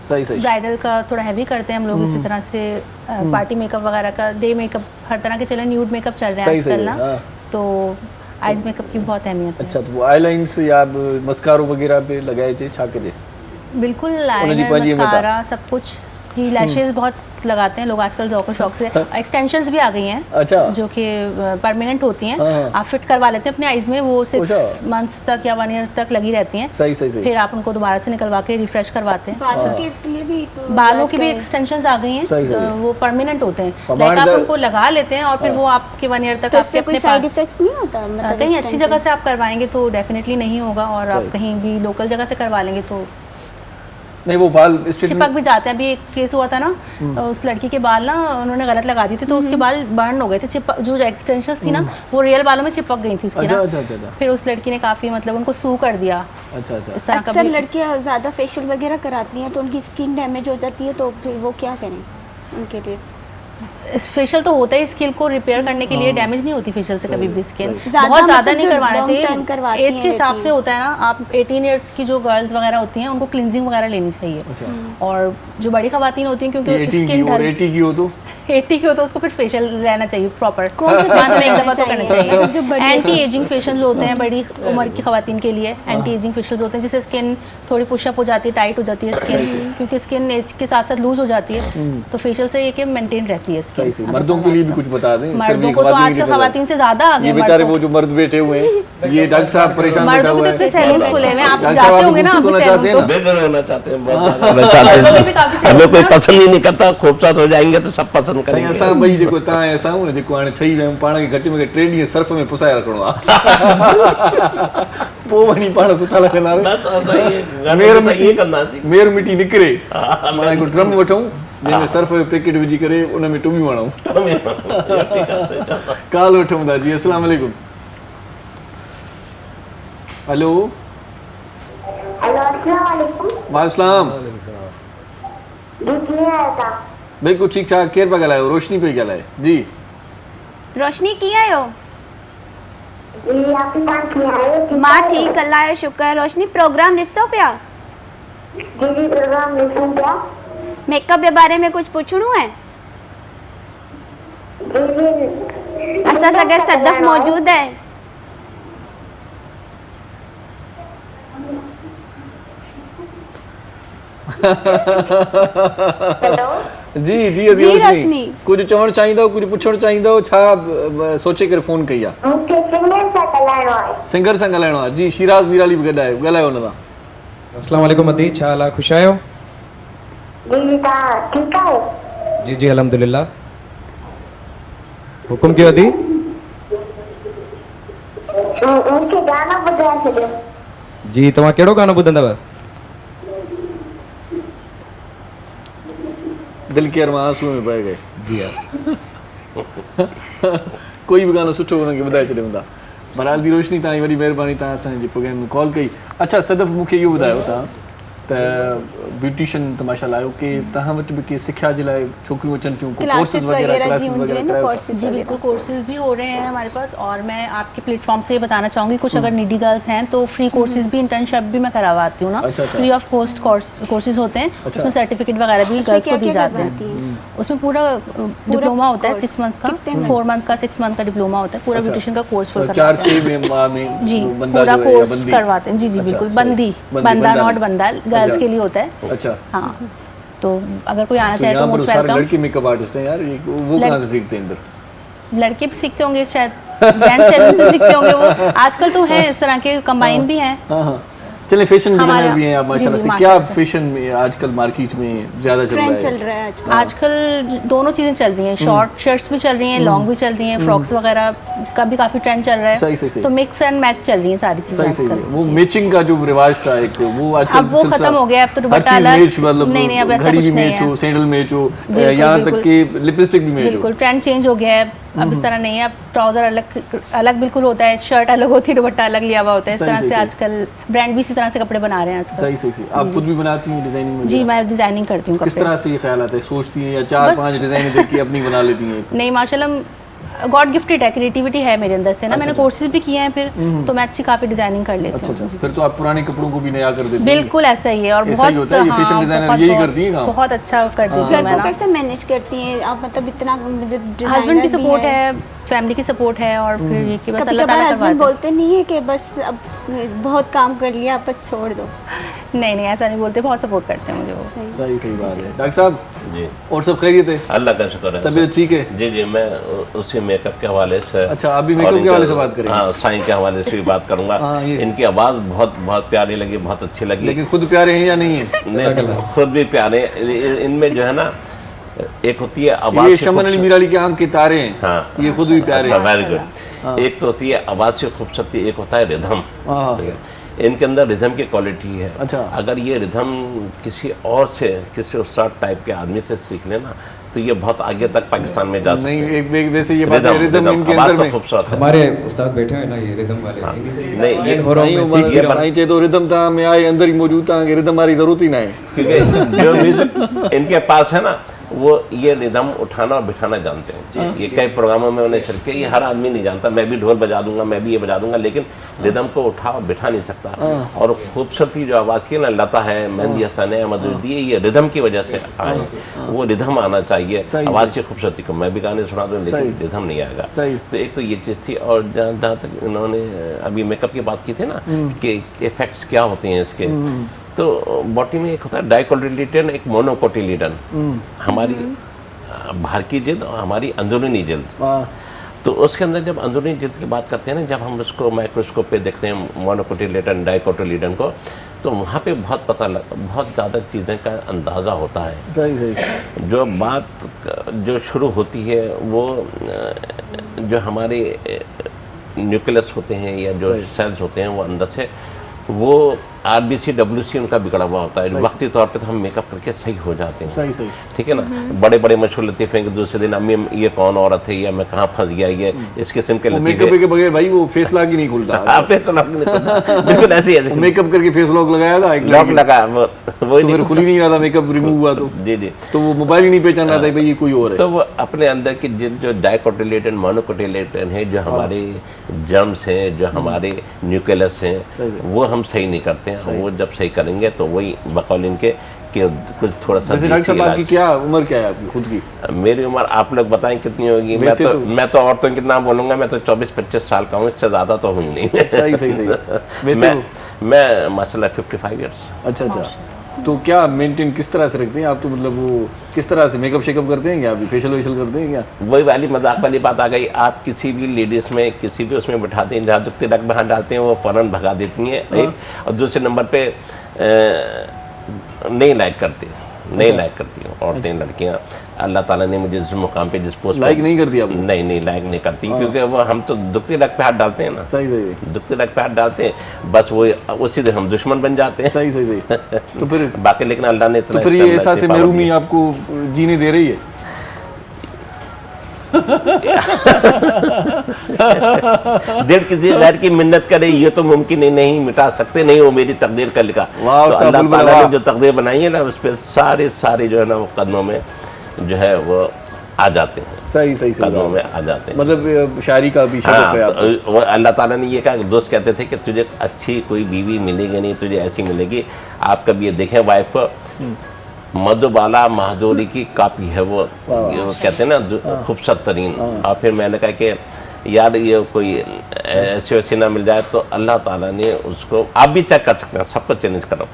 सही ब्राइडल का थोड़ा हैवी करते हैं हम लोग इसी तरह से पार्टी मेकअप वगैरह का डे मेकअप हर तरह के चले न्यूड मेकअप चल रहे हैं आजकल ना तो आईज मेकअप की बहुत अहमियत है अच्छा तो आई लाइन्स या मस्कारो वगैरह पे लगाए थे छा के बिल्कुल लाइनर मस्कारा सब कुछ ही लैशेस बहुत लगाते हैं लोग आजकल ज़ौक़ शौक से एक्सटेंशंस भी आ गई हैं अच्छा जो कि परमानेंट होती हैं आप फिट करवा लेते हैं अपने आईज में वो 6 मंथ्स तक या 1 ईयर तक लगी रहती हैं सही फिर आप उनको दोबारा से निकलवा के रिफ्रेश करवाते हैं बालों की भी एक्सटेंशंस आ गई हैं वो परमानेंट होते हैं लाइक आप उनको लगा लेते हैं और फिर वो आपके 1 ईयर तक आपके कोई साइड इफेक्ट्स नहीं होता मतलब कहीं अच्छी जगह से आप करवाएंगे तो डेफिनेटली नहीं होगा और आप कहीं भी लोकल जगह से करवा लेंगे तो नहीं वो बाल चिपक भी जाते हैं अभी एक केस हुआ था ना उस लड़की के बाल ना उन्होंने गलत लगा दिए थे तो उसके बाल बर्न हो गए थे जो एक्सटेंशंस थी ना वो रियल बालों में चिपक गई थी उसकी ना फिर उस लड़की ने काफ़ी मतलब उनको सू कर दिया अच्छा अक्सर लड़कियां ज़्यादा फेशियल वगैरह कराती हैं तो उनकी स्किन डैमेज हो जाती है तो फिर वो क्या करें उनके लिए फेशियल तो होता है स्किन को रिपेयर करने के लिए डैमेज नहीं होती फेशियल से कभी भी स्किन बहुत ज़्यादा नहीं करवाना चाहिए एज के हिसाब से होता है ना आप 18 इयर्स की जो गर्ल्स वगैरह होती हैं उनको क्लिनजिंग वगैरह लेनी चाहिए और जो बड़ी खवातीन होती हैं क्योंकि स्किन 80 की हो तो 80 की हो तो उसको फिर फेशियल रहना चाहिए प्रॉपर कौन से में एक दफ़ा तो करना चाहिए एंटी एजिंग फेशियल होते हैं बड़ी उम्र की खवातीन के लिए एंटी एजिंग फेशियल होते हैं जिससे स्किन थोड़ी पुशअप हो जाती है टाइट हो जाती है स्किन क्योंकि स्किन एज के साथ साथ लूज हो जाती है तो फेशियल से ये कि मेंटेन रहती है सही मर्दों के लिए भी कुछ बता दें मर्दों को तो आजकल खवातीन से ज़्यादा आ गए बेचारे वो जो मर्द बैठे हुए हैं ये डॉक्टर साहब परेशान बैठा हुआ है मर्दों के सैलून खुले हुए आप जाते होंगे ना बेटर होना चाहते हैं हमें कोई पसंद ही नहीं करता खूबसूरत हो जाएंगे तो सब पसंद करेंगे असां भाई जेको तव्हां ऐं असां न जेको हाणे ठही विया पाण खे घटि में घटि 3 ॾींहं सर्फ में पुसाए रखणो आहे पोइ वञी पाण सुठा लॻंदा मेर मिटी निकिरे माना हिकु ड्रम वठूं जंहिंमें सर्फ जो पैकेट विझी करे उन में टुबियूं हणूं काल वठूं था जी अस्सलाम वालेकुम हेलो वालेकुम बिल्कुल ठीक ठाक केर पिया ॻाल्हायो रोशनी पई ॻाल्हाए जी रोशनी कीअं आहियो मां ठीकु अलाह जो शुक्र रोशनी प्रोग्राम ॾिसो पिया मेकअप जे बारे में कुझु पुछणो है असां सां गॾु सदफ मौजूद है जी जी जी, रोशनी रोशनी। कुछ चवण चाहिंदो कुछ पुछण चाहिंदो छा सोचे करे फोन कई आहे मूंखे सिंगर सां ॻाल्हाइणो आहे। सिंगर सां ॻाल्हाइणो आहे जी शिराज मीराली बि ॻाल्हायो हुन सां अस्सलाम वालेकुम अदी छा हाल आहे ख़ुशि आहियो जी तव्हां ठीकु आहियो? जी जी अल्हम्दुलिल्लाह हुकुम कयो अदी मूंखे गाना ॿुधाए छॾियो। जी तव्हां कहिड़ो गानो ॿुधंदव दिल के अरमान आंसू में बह गए जी हा कोई भी गानो सुठो हुनखे ॿुधाए छॾियूं था बहरहाल दी रोशनी तव्हांजी वॾी महिरबानी तव्हां असांजे प्रोग्राम में कॉल कई अच्छा सदफ़ मूंखे इहो ॿुधायो तव्हां त ब्यूटिशियन त माशाल्लाह आहियो कि तव्हां वटि बि के सिख्या जे लाइ छोकिरियूं अचनि थियूं क्लासेस वगैरह जी हूंदियूं आहिनि करायो था? कोर्सेज जी बिल्कुल कोर्सेज भी हो रहे हैं हमारे पास और मैं आपके प्लेटफॉर्म से ये बताना चाहूँगी कुछ अगर नीडी गर्ल्स हैं तो फ्री कोर्सेज भी इंटर्नशिप भी मैं करवाती हूँ ना अच्छा, अच्छा। फ्री ऑफ कॉस्ट कोर्सेज होते हैं अच्छा। उसमें सर्टिफिकेट वगैरह भी उसमें गर्ल्स को दी क्या-क्या जाते करवाती हैं हैं? उसमें पूरा डिप्लोमा होता है course? 6 मंथ का कितने 4 मंथ का 6 मंथ का डिप्लोमा होता है पूरा अच्छा। ब्यूटिशियन का कोर्स फुल तो करवाते हैं 4-6 में जी बंदा पूरा जो है या कोर्स बंदी? करवाते हैं जी जी अच्छा, बिल्कुल सही। बंदी बंदा बंदा नॉट नहीं। बंदा अच्छा। गर्ल्स के लिए होता है अच्छा हाँ तो अगर कोई आना तो चाहे तो यहाँ पर मोस्ट सारे वेलकम लड़के मेकअप आर्टिस्ट हैं यार वो कहाँ से सीखते हैं इधर लड़के भी सीखते होंगे शायद जेंट्स सैलून से सीखते होंगे वो आजकल तो है इस तरह के कंबाइन भी हैं हाँ हाँ चलिए फैशन डिजाइनर हमारा- भी हैं आप जी, माशाल्लाह जी, से क्या माशाल्लाह से। फैशन में आजकल मार्केट में ज्यादा चल ट्रेंड चल रहा है रहा है आजकल आजकल दोनों चीज़ें चल रही हैं शॉर्ट शर्ट्स भी चल रही हैं लॉन्ग भी चल रही हैं फ्रॉक्स वगैरह का भी काफ़ी ट्रेंड चल रहा सही, सही, है सही। तो मिक्स एंड मैच चल रही हैं सारी चीज़ें सही सही है। आजकल वो जी। मैचिंग का जो रिवाज था एक वो आजकल अब वो सिलसिला- खत्म हो गया, अब तो हर दुपट्टा चीज अलग- मैच मतलब नहीं, नहीं, अब ऐसा घड़ी कुछ भी नहीं मैच है। हो सैंडल मैच हो बिल्कुल, यहाँ तक बिल्कुल। कि लिपस्टिक भी मैच हो बिल्कुल ट्रेंड चेंज हो गया है अब इस तरह नहीं है अब ट्राउजर अलग अलग बिल्कुल होता है शर्ट अलग होती है दुपट्टा अलग लिया हुआ होता है इस सही, तरह सही, से सही। आजकल ब्रांड भी इसी तरह से कपड़े बना रहे हैं आजकल सही सही सही आप खुद भी बनाती हैं डिजाइनिंग जी मैं डिजाइनिंग करती हूँ किस कपड़े तरह से ये ख्याल आता है सोचती हैं या 4-5 डिजाइन देख के अपनी बना लेती हैं नहीं माशाल्लाह गॉड गिफ्टेड है क्रिएटिविटी है मेरे अंदर से ना मैंने कोर्सेज भी किए हैं फिर तो मैं अच्छी काफ़ी डिजाइनिंग कर लेती अच्छा हूँ अच्छा फिर तो आप पुराने कपड़ों को भी नया कर देती हैं बिल्कुल ऐसा ही है और ऐसा ही बहुत होता है, ये fashion designer बहुत- यही बहुत- करती हैं काम। बहुत अच्छा करती हूँ घर मैं को ना कैसे मैनेज करती हैं आप मतलब इतना हस्बैंड की सपोर्ट है फैमिली की सपोर्ट है और फिर ये कि बस कभी अल्लाह कभार ताला हस्बैंड करवाते हैं। बोलते नहीं है कि बस अब बहुत काम कर लिया अब बस छोड़ दो नहीं नहीं ऐसा नहीं बोलते बहुत सपोर्ट करते हैं मुझे वो सही सही बात है डॉक्टर साहब जी और सब खैरियत है अल्लाह का शुक्र है तबीयत ठीक है जी जी मैं उसी मेकअप के हवाले से अच्छा, अभी मेकअप और के इनके- हवाले से बात करेंगे। हाँ साईं के हवाले से भी बात करूंगा हाँ, ये- इनकी आवाज़ बहुत बहुत प्यारी लगी बहुत अच्छी लगी लेकिन खुद प्यारे हैं या नहीं है नहीं खुद भी प्यारे इनमें जो है ना एक होती है आवाज़ ये से शमन अली खूबसूरत- मीराली के आंख के तारे हैं हाँ ये खुद भी प्यारे हैं वेरी गुड एक तो होती है आवाज़ से खूबसूरती एक होता है रिदम हाँ। ठीक है? इनके अंदर रिदम की क्वालिटी है अच्छा। अगर ये रिदम किसी और से किसी उस्ताद टाइप के आदमी से सीख लेना तो ये बहुत आगे तक पाकिस्तान में जा सकते नहीं हैं एक वैसे ये बात है रिदम इनके आवाज़ अंदर तो में खूबसूरत है हमारे उस्ताद बैठे हैं ना ये रिदम वाले नहीं ये हो रहा हूँ मैं साईं सीख ये उमर साईं चए तो रिदम तव्हां में आहे अंदर ही मौजूद तव्हांखे रिदम वारी ज़रूरत ही ना आहे क्योंकि जो म्यूजिक इनके पास है ना वो ये रिदम उठाना और बिठाना जानते हैं ये कई प्रोग्रामों में उन्हें चल के ये हर आदमी नहीं जानता मैं भी ढोल बजा दूंगा मैं भी ये बजा दूंगा लेकिन रिदम को उठा और बिठा नहीं सकता और खूबसूरती जो आवाज़ की ना लता है मेहंदी हसन है मधुदी है ये रिदम की वजह से आए वो रिदम आना चाहिए सही, आवाज़ की खूबसूरती को मैं भी गाने सुना दूँ लेकिन सही। रिदम नहीं आएगा सही। तो एक तो ये चीज़ थी और जहाँ तक इन्होंने अभी मेकअप की बात की थी ना कि इफेक्ट्स क्या होते हैं इसके तो बॉडी में एक होता है डाइकोटिलीडन एक मोनोकोटिलीडन हमारी बाहर की जिल्द और हमारी अंदरूनी जिल्द तो उसके अंदर जब अंदरूनी जिल्द की बात करते हैं ना जब हम उसको माइक्रोस्कोप पे देखते हैं मोनोकोटिलीडन डाइकोटिलीडन को तो वहाँ पे बहुत ज़्यादा चीज़ें का अंदाज़ा होता है सही सही जो बात जो शुरू होती है वो जो हमारे न्यूक्लियस होते हैं या जो सेल्स होते हैं वो अंदर से वो RBC WC उनका बिगड़ा हुआ होता है वक्ती तौर पे तो हम मेकअप करके सही हो जाते हैं सही सही ठीक है ना बड़े बड़े मशहूर लतीफ़े हैं कि दूसरे दिन अम्मी ये कौन औरत है या मैं कहाँ फंस गया ये इस किस्म के वो मेकअप लतीफ़े के बगैर भाई वो फेस लॉक ही नहीं खुलता आप फेस लॉक नहीं करता। बिल्कुल ऐसे ही है मेकअप करके फेस लॉक लगाया था एक लॉक लड़की ने। लगा वो तो फिर खुल ही नहीं रहा था मेकअप रिमूव हुआ तो जी जी तो वो मोबाइल ही नहीं पहचान रहा था भाई ये कोई और है तो वो अपने अंदर की जो डाइकोटिलेटन मोनोकोटिलेटन है जो हमारे जर्म्स हैं जो हमारे न्यूक्लियस हैं वो हम सही नहीं करते हैं वो जब सही करेंगे तो वही बकौल इनके कि कुछ थोड़ा सा वैसे डॉक्टर देसी साहब आपकी इलाज। क्या उम्र क्या है आपकी खुद की मेरी उम्र आप लोग बताएं कितनी होगी वैसे तो- मैं तो औरतों की नाम बोलूंगा मैं तो 24-25 साल का हूँ इससे ज़्यादा तो हूँ नहीं सही सही सही वैसे मैं माशाल्लाह 55 इयर्स अच्छा अच्छा तो क्या मेंटेन किस तरह से रखते हैं आप? तो मतलब वो किस तरह से मेकअप शेकअप करते हैं क्या? अभी फेशियल वेशियल करते हैं क्या? वही वाली मजाक वाली बात आ गई। आप किसी भी लेडीज़ में किसी भी उसमें बैठाते हैं, जहाँ दुखते रख में हाथ डालते हैं वो फ़ौरन भगा देती हैं, एक। और दूसरे नंबर पे नहीं लाइक करती, नहीं लाइक करती हूँ औरतें, लड़कियाँ। अल्लाह ताला ने मुझे जिस मुकाम पे, जिस पोस्ट लाइक नहीं करती आप? नहीं लाइक नहीं करती, क्योंकि वो हम तो दुखते रख पे हाथ डालते हैं ना। सही दुखते रख पे हाथ डालते हैं, बस वो उसी से हम दुश्मन बन जाते हैं। सही तो फिर बाकी लेकिन अल्लाह ने इतना, तो फिर ये एहसास महरूमी आपको जीने दे रही है? दिल किसी गैर की मिन्नत करे ये तो मुमकिन ही नहीं, मिटा सकते नहीं, वो मेरी तकदीर का लिखा। तो अल्लाह ताला ने जो तकदीर बनाई है ना, उस पर सारे जो है ना वो कदमों में जो है वो आ जाते हैं। सही कदमों में आ जाते हैं। मतलब शायरी का भी शरफ है आपको। वो अल्लाह ताला ने ये कहा, दोस्त कहते थे कि तुझे अच्छी कोई बीवी मिलेगी नहीं, तुझे ऐसी मिलेगी। आप कभी ये देखें वाइफ को, मधुबाला महादोरी की कापी है वो कहते हैं ना खूबसूरत तरीन। और फिर मैंने कहा कि यार ये कोई ऐसी वैसी ना मिल जाए, तो अल्लाह ताला ने उसको, आप भी चेक कर सकते हैं, सबको चैलेंज करो,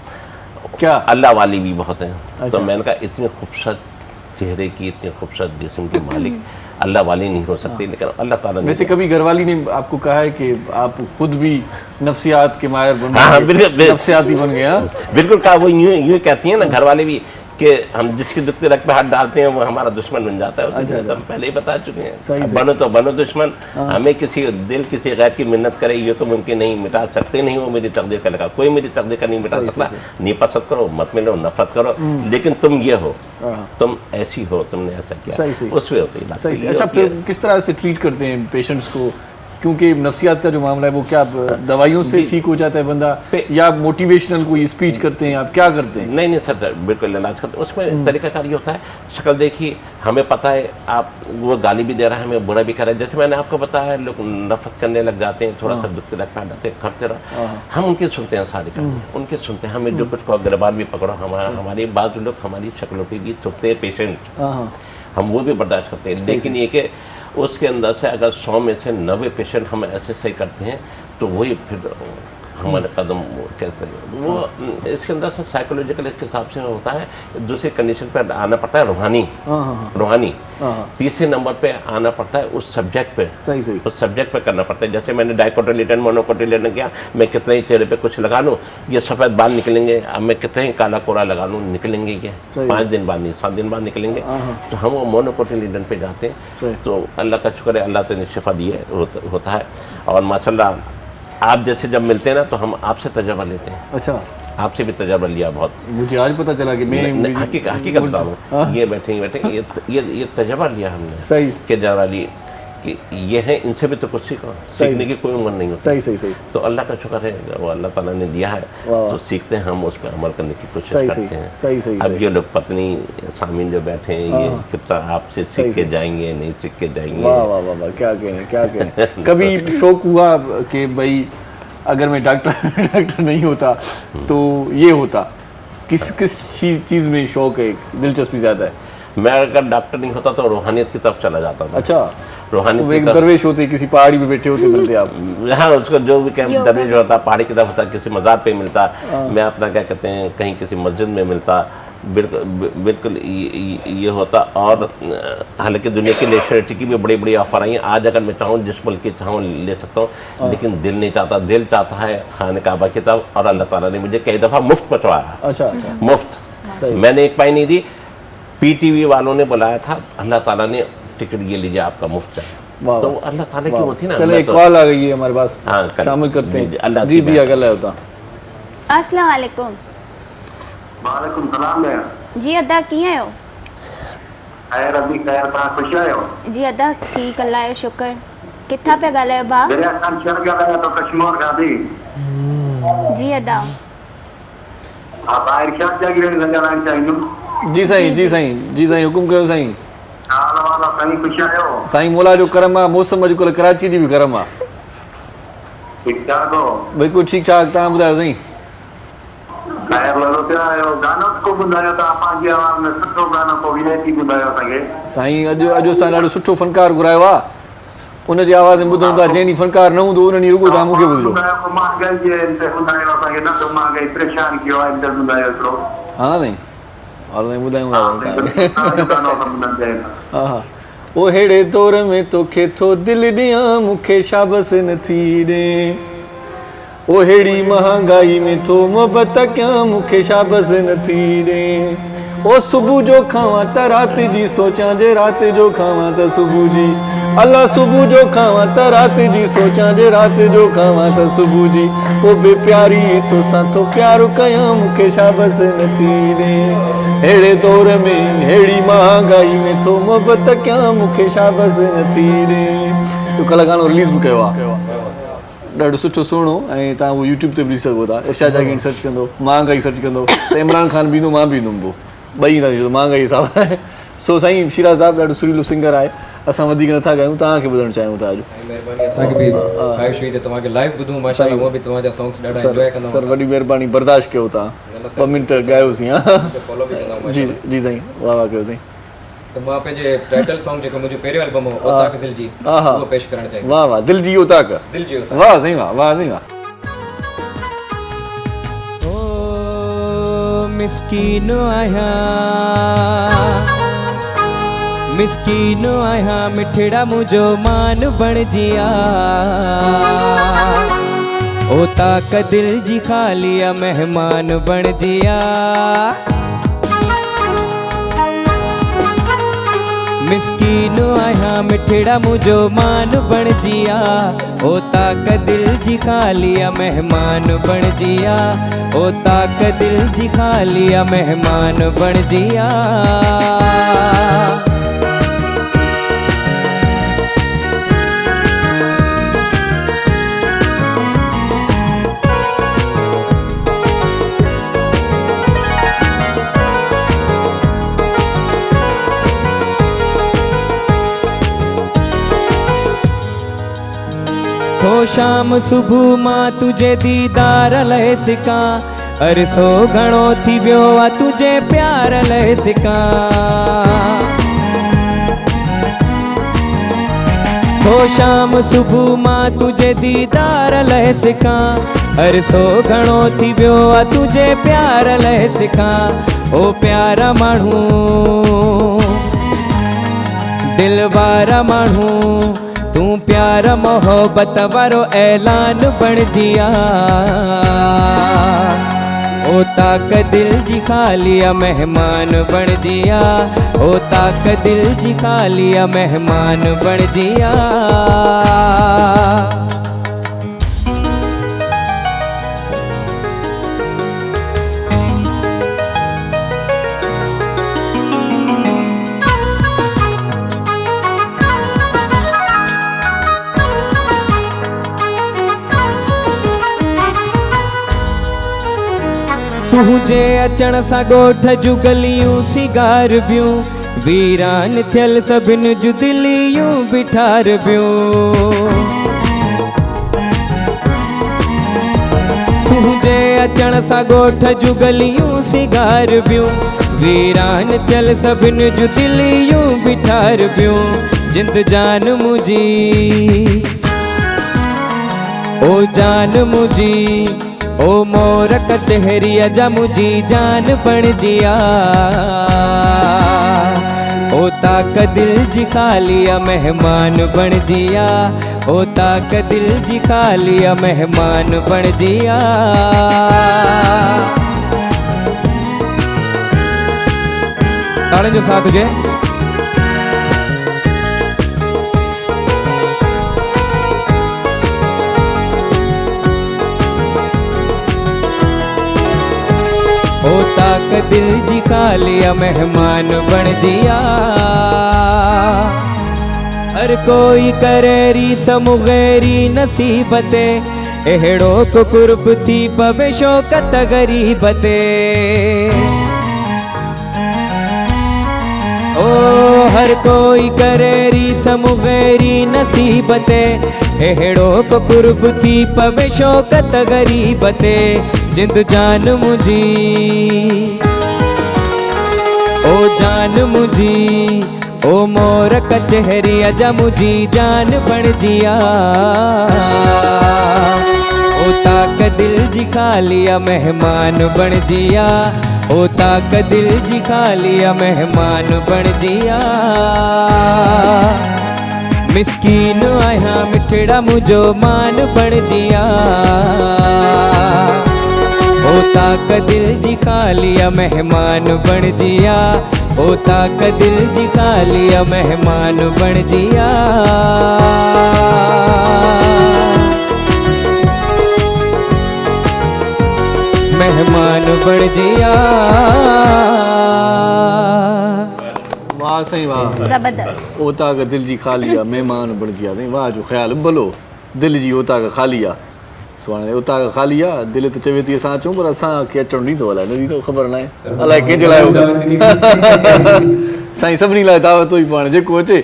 क्या अल्लाह वाली भी बहुत है। तो मैंने कहा इतने खूबसूरत चेहरे की, इतने खूबसूरत जिस्म के मालिक अल्लाह वाली नहीं हो सकती, लेकिन अल्लाह ताला ने। वैसे कभी घरवाली ने आपको कहा है कि आप खुद भी नफ्सियात के माहिर बन गए? हाँ बिल्कुल, नफ्सियाती बन गए। बिल्कुल कहा, वो यूँ कहती हैं ना घरवाले भी कि हम जिसकी दुखते रख पे हाथ डालते हैं वो हमारा दुश्मन बन जाता है। अच्छा, तो हम पहले ही बता चुके हैं, बनो तो बनो दुश्मन। हमें किसी दिल किसी गैर की मिन्नत करे ये तो मुमकिन नहीं, मिटा सकते नहीं, वो मेरी तकदीर का लगा, कोई मेरी तकदीर का नहीं मिटा सकता। नहीं पसंद करो, मत मिलो, नफरत करो, लेकिन तुम ये हो, तुम ऐसी हो, तुमने ऐसा किया, उसमें होती है। अच्छा, फिर किस तरह से ट्रीट करते हैं पेशेंट्स को? क्योंकि नफ्सियात का जो मामला है वो क्या दवाइयों से ठीक हो जाता है बंदा, या मोटिवेशनल कोई स्पीच करते हैं, आप क्या करते हैं? नहीं सर, बिल्कुल इलाज करते हैं। उसमें तरीकाकार ये होता है, शक्ल देखिए, हमें पता है आप वो गाली भी दे रहा है, हमें बुरा भी कर रहा है। जैसे मैंने आपको बताया, लोग नफरत करने लग जाते हैं, थोड़ा सा दुखते रख पाते हैं, करते रहो, हम उनकी सुनते हैं, सारी उनके सुनते हैं। हमें जो कुछ को गिरबान भी पकड़ो, हमारे बाज़ लोग हमारी शक्लों पे भी थुकते हैं पेशेंट, हम वो भी बर्दाश्त करते हैं। लेकिन ये कि उसके अंदर से अगर 100 में से 90 पेशेंट हम ऐसे सही करते हैं, तो वही फिर हमारे कदम कहते हैं। वो इसके अंदर से साइकोलॉजिकल हिसाब से होता है। दूसरी कंडीशन पे आना पड़ता है रूहानी। तीसरे नंबर पे आना पड़ता है उस सब्जेक्ट पे, उस सब्जेक्ट पे करना पड़ता है। जैसे मैंने डाइकोटिलेडन मोनोकोटिलेडन किया, मैं कितने ही चेहरे पे कुछ लगा लूँ, ये सफ़ेद बाल निकलेंगे, अब मैं कितने ही काला कोरा लगा लूँ, निकलेंगे ये 5 दिन बाद नहीं 7 दिन बाद निकलेंगे। तो हम वो मोनोकोटिलेडन पे जाते हैं, तो अल्लाह का शुक्र है, अल्लाह ने शिफा दी है, होता है। और माशाल्लाह आप जैसे जब मिलते हैं ना, तो हम आपसे तजर्बा लेते हैं। अच्छा, आपसे भी तजर्बा लिया बहुत। मुझे आज पता चला कि मैं हकीकत बता रहा हूँ, ये बैठे ये तजर्बा लिया हमने। सही कि जवाली कि ये है, इनसे भी तो कुछ सीखने की कोई उम्र नहीं होती। सही। तो अल्लाह का शुक्र है, वो अल्लाह ताला ने दिया है, तो सीखते हैं, हम उस पर अमल करने की कोशिश करते हैं। सही। अब ये लोग पत्नी सामीन जो बैठे हैं, ये कितना आपसे सीख के जाएंगे, नहीं सीख के जाएंगे। वाह, क्या कहें। कभी शौक हुआ कि भाई अगर मैं डॉक्टर नहीं होता तो ये होता? किस चीज़ में शौक है, दिलचस्पी ज़्यादा है? मैं अगर डॉक्टर नहीं होता तो रूहानियत की तरफ चला जाता था। अच्छा, रूहानियत एक दरवेश होते, किसी पहाड़ी पे बैठे होते, मिलते आप? हाँ, उसको जो भी दरवेश होता, पहाड़ी की तरफ होता, किसी मज़ार पे मिलता, मैं अपना क्या कहते हैं कहीं किसी मस्जिद में मिलता, बिल्कुल ये होता। और हालांकि दुनिया की नेशनलिटी की भी बड़ी बड़ी ऑफर आई हैं। आज अगर मैं चाहूँ जिस मुल्क की चाहूँ ले सकता हूँ, लेकिन दिल नहीं चाहता। दिल चाहता है खाने काबा की तरफ, और अल्लाह ताला ने मुझे कई दफ़ा मुफ्त पहुँचवाया। अच्छा, मुफ्त। मैंने एक पाई नहीं दी, PTV वालों ने बुलाया था, अल्लाह ताला ने टिकट ये लीजिए आपका मुफ्त है। तो अल्लाह ताला की होती ना। चलो, एक कॉल आ गई है हमारे पास, शामिल करते हैं। अल्लाह जी दिया गला होता। अस्सलाम वालेकुम। वालेकुम सलाम। जी अदा कीअं आहियो? खैर अभी खैर, तव्हां ख़ुशि आहियो? जी अदा ठीक, अल्लाह जो शुक्र। किथां पिया ॻाल्हायो भाउ? दरिया खान शहर ॻाल्हायां थो, कश्मीर खां थी। जी अदा। हा, ॿाहिरि छा ॻाल्हाइण चाहींदुमि? जी साईं, हुकुम कयो साईं। हाल वाला साईं, ख़ुशि आहियो? साईं मोला जो करम आहे, मौसम अॼुकल्ह कराची जी बि करम आहे। ठीकु ठाक हो? बिल्कुलु ठीकु ठाक, तव्हां ॿुधायो साईं? खैर लॻो पियो आहियो। गानो को ॿुधायो तव्हां पंहिंजी आवाज़ में, सुठो गानो को विलायती ॿुधायो असांखे। साईं अॼु असां ॾाढो सुठो फनकार घुरायो आहे, उनजी आवाज़ में ॿुधूं था। जंहिं ॾींहुं फनकार न हूंदो उन ॾींहुं रुॻो तव्हां मूंखे ॿुधिजो। महांगाई जे ॿुधायो असांखे, न त महांगाई परेशान कयो आहे, ॿुधायो हिकिड़ो। हाँ नहीं और नहीं ॿुधायूं गानो सम्झनि चाहिनि हा हा ओ हेड़े दौर में तोखे थो दिलि ॾियां मूंखे शाबस नथी ॾे ओ हेड़ी महांगाई में थो मोहबत कयां मूंखे शाबस नथी ॾे ओ सुबुह जो खावां त राति जी सोचां जे राति जो खावां त सुबुह जी अल्लाह सुबुह जो खावां त राति जी सोचां जे राति जो खावां त सुबुह जी ओ बेप्यारी तोसां थो प्यार कयां मूंखे शाबस नथी ॾे हेड़े दौर में हेड़ी महांगाई में थो मोहबत कयां मूंखे शाबस नथी ॾे इहो कल्ह गानो रिलीज़ बि कयो आहे ॾाढो सुठो सुहिणो ऐं तव्हां उहो यूट्यूब ते बि ॾिसी सघो था इर्शाद जागीर सर्च कंदो महांगाई सर्च कंदो त इमरान ख़ान बि ईंदो मां बि ईंदुमि पोइ ॿई ईंदा महांगाई हिसाब आहे सो साईं शिराज़ साहिबु ॾाढो सुरीलो सिंगर आहे असां वधीक नथा ॻायूं तव्हांखे ॿुधणु चाहियूं था अॼु महिरबानी असांखे बि ख़्वाहिश हुई त तव्हांखे लाइव ॿुधूं माशाअल्लाह उहो बि तव्हांजा सॉन्ग्स ॾाढा एंजॉय कंदा सर वॾी महिरबानी बर्दाश्त कयो तव्हां 2 मिंट ॻायोसीं हा फॉलो बि कंदा जी जी साईं वाह वाह कयो साईं त मां पंहिंजे टाइटल सॉन्ग जेको मुंहिंजो पहिरियों एल्बम हो ओताक दिल जी उहो पेश करणु चाहियां वाह वाह दिल जी ओताक वाह साईं वाह वाह साईं वाह मिस्कीन आया मिठड़ा मुझो मान बण जिया ओ ताक दिल जी खालिया मेहमान बण जिया मिस्कीन आया मिठड़ा मुझो मान बण जिया ओ ताक दिल जी खालिया मेहमान बण जिया ओ ताक दिल जी खालिया मेहमान बण जिया तो शाम सुबह मां तुझे दीदार लहे सिका अरसो घणो थी वियो आ तुझे प्यार लहे सिका तो शाम सुबह मां तुझे दीदार लहे सिका अरसो घणो थी वियो आ तुझे प्यार लहे सिका ओ प्यारा माण्हू दिल वारा माण्हू तू प्यार मोहब्बत वारो ऐलान बण जिया ओ ताक दिल जी खालिया मेहमान बण जिया ओ ताक दिल जी खालिया मेहमान बण जिया तुझे अचण सां ॻोठ जूं गलियूं सिगार बियूं वीरान थियल सभिनि जूं दिलियूं बिठार बियूं तुझे अचण सां ॻोठ जूं गलियूं सिगार बियूं वीरान थियल सभिनि जूं दिलियूं बिठार बियूं जिंद जान मुंहिंजी ओ जान मुंहिंजी ओ मोर कचहरिया जा मुझी जान बण जिया ओ ताक दिल जी खालिया मेहमान बण जिया ओ ताक दिल जी खालिया मेहमान बण जिया ताड़न जो साथ हुजे ओ ताक दिल जी खालिया मेहमान बण जिया हर कोई करे रीस मुगैरी नसीबते एड़ो को कुर्ब थी पवे शौकत गरीबते ओ हर कोई करे रीस मुगैरी नसीबते एड़ो को कुर्ब थी पवे शौकत गरीबते जिंद जान मुझी ओ जान मुझी ओ मोर कचहरिया जा मुझी जान बण जिया ओ ताक दिल जी खालिया मेहमान बण जिया होता क दिल जी खालिया मेहमान बन जिया मिस्कीन आया मिठड़ा मुझो मान बन जिया होता क दिल जी खालिया मेहमान बन जिया होता क दिल जी खालिया मेहमान बन जिया मेहमान बन जिया वाह सही वाह जबरदस्त होता का दिल जी खा लिया मेहमान बन गया नहीं वाह जो ख्याल बोलो दिल जी होता का खा लिया सुहाणे होता का खा लिया दिल तो चवे थी असां अचूं पर असां खे अचणु ॾींदो अलाए न ॾींदो ख़बर न आहे अलाए कंहिंजे लाइ साईं सभिनी लाइ दावत हुई पाण जेको अचे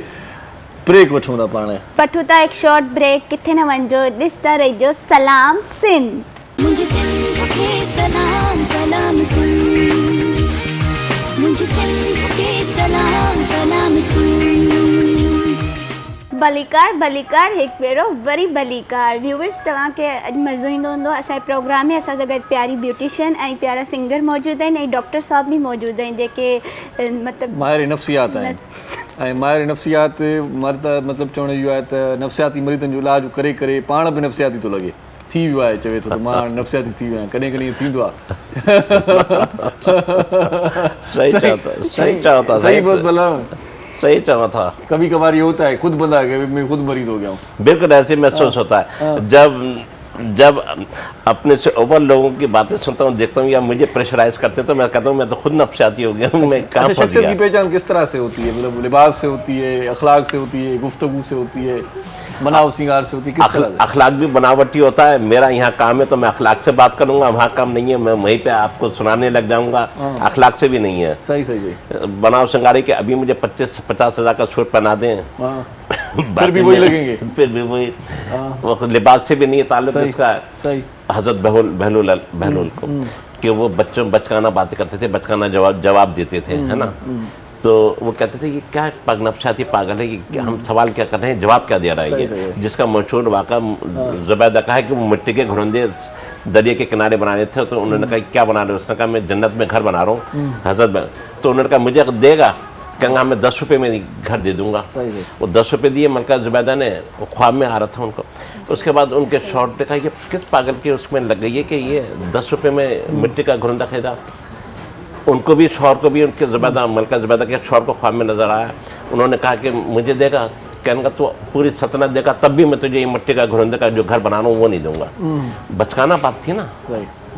ब्रेक वठूं था पाण वठूं था एक शॉर्ट ब्रेक किथे न वञिजो ॾिसंदा रहिजो सलाम सिंध मुझे सिंध के सलाम सलाम सिंध मुझे सिंध के सलाम सलाम सिंध भलीकार भलीकार हिकु भेरो वरी भलीकार व्यूवर्स तव्हांखे अॼु मज़ो ईंदो हूंदो असांजे प्रोग्राम में असां सां गॾु प्यारी ब्यूटिशियन ऐं प्यारा सिंगर मौजूदु आहिनि ऐं डॉक्टर साहब बि मौजूदु आहिनि जेके मतिलबु माहिर नफ़्सियात आहिनि ऐं माहिर नफ़्सियात मर्द मतिलबु चवण इहो आहे त नफ़्सियाती मरीज़नि जो इलाजु करे करे पाण बि नफ़्सियाती थो लॻे थी वियो आहे चवे थो त मां नफ़्सियाती थी वियो आहियां कॾहिं कॾहिं थींदो आहे सही चवा था कभी कभार ये होता है खुद बंदा है मैं खुद मरीज हो गया हूँ बिल्कुल ऐसे महसूस होता है जब अपने से ओवर लोगों की बातें सुनता हूँ देखता हूँ या मुझे प्रेशराइज करते तो मैं कहता हूँ मैं तो खुद नफसियाती हो गया हूँ मैं कहाँ फंस गया। शख्सियत की पहचान किस तरह से होती है मतलब लिबास से होती है अखलाक से होती है गुफ्तगू से होती है बनाव सिंगार से होती है किस तरह? अखलाक भी बनावटी होता है मेरा यहाँ काम है तो मैं अखलाक से बात करूँगा वहाँ काम नहीं है मैं वहीं पे आपको सुनाने लग जाऊँगा अखलाक से भी नहीं है। सही सही बनाव सिंगारी के अभी मुझे 25-50 हज़ार का सूट पहना दें फिर भी वही लगेंगे फिर भी वही वो लिबास से भी नहीं है ताल्लुक इसका है। हजरत बहलुल को कि वो बचकाना बातें करते थे बचकाना जवाब देते थे है ना तो वो कहते थे ये क्या नफसियाती पागल है कि हम सवाल क्या कर रहे हैं जवाब क्या दे रहा है ये जिसका मशहूर वाक़ा ज़ुबैदा का है कि वो मिट्टी के घुरंदे दरिया के किनारे बना रहे थे तो उन्होंने कहा क्या बना रहे हो उसने कहा मैं जन्नत में घर बना रहा हूँ हजरत तो उन्होंने कहा मुझे देगा कहूँगा मैं 10 रुपये में घर दे दूँगा वो 10 रुपये दिए मलका ज़ुबैदा ने ख्वाब में आ रहा था उनको उसके बाद उनके शॉर्ट ने कहा ये किस पागल की उसमें लग गई है कि ये 10 रुपये में मिट्टी का घुरंदा खरीदा उनको भी शौहर को भी उनके ज़ुबैदा मलका ज़ुबैदा के शौहर को ख्वाब में नज़र आया उन्होंने कहा कि मुझे देगा कहने का तो पूरी सल्तनत देगा तब भी मैं तुझे ये मिट्टी का घुरंदे का जो घर बना रहा हूँ वो नहीं दूंगा बचकाना बात थी ना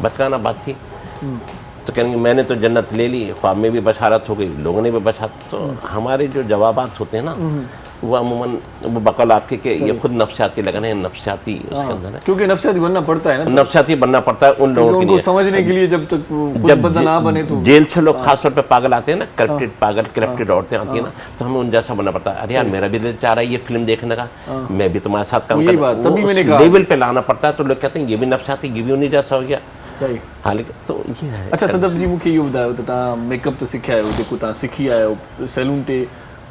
बचकाना बात थी तो कहेंगे मैंने तो जन्नत ले ली ख्वाब में भी बशारत हो गई लोगों ने भी बशारत तो हमारे जो जवाबात होते हैं ना वो अमूमन वो बकौल आपके कि ये खुद नफसियाती लग रहे हैं नफसियाती उसके अंदर है क्योंकि नफसियाती बनना पड़ता है ना नफसियाती बनना पड़ता है उन लोगों के लिए समझने के लिए जब तक जब बंदा ना बने तो जेल से लोग खासतौर पे पागल आते हैं ना करप्टेड औरतें आती है ना तो हमें उन जैसा बनना पड़ता है अरे यार मेरा भी दिल चाह रहा है ये फिल्म देखने का मैं भी तुम्हारे साथ काम कर लेवल पे लाना पड़ता है तो लोग कहते हैं ये भी नफसियाती ये भी उन्हीं जैसा हो गया हालांकि तो ये है। अच्छा सदफ जी मूंखे इहो ॿुधायो त तव्हां मेकअप त सिखिया आहियो जेको तव्हां सिखी आया आहियो सैलून ते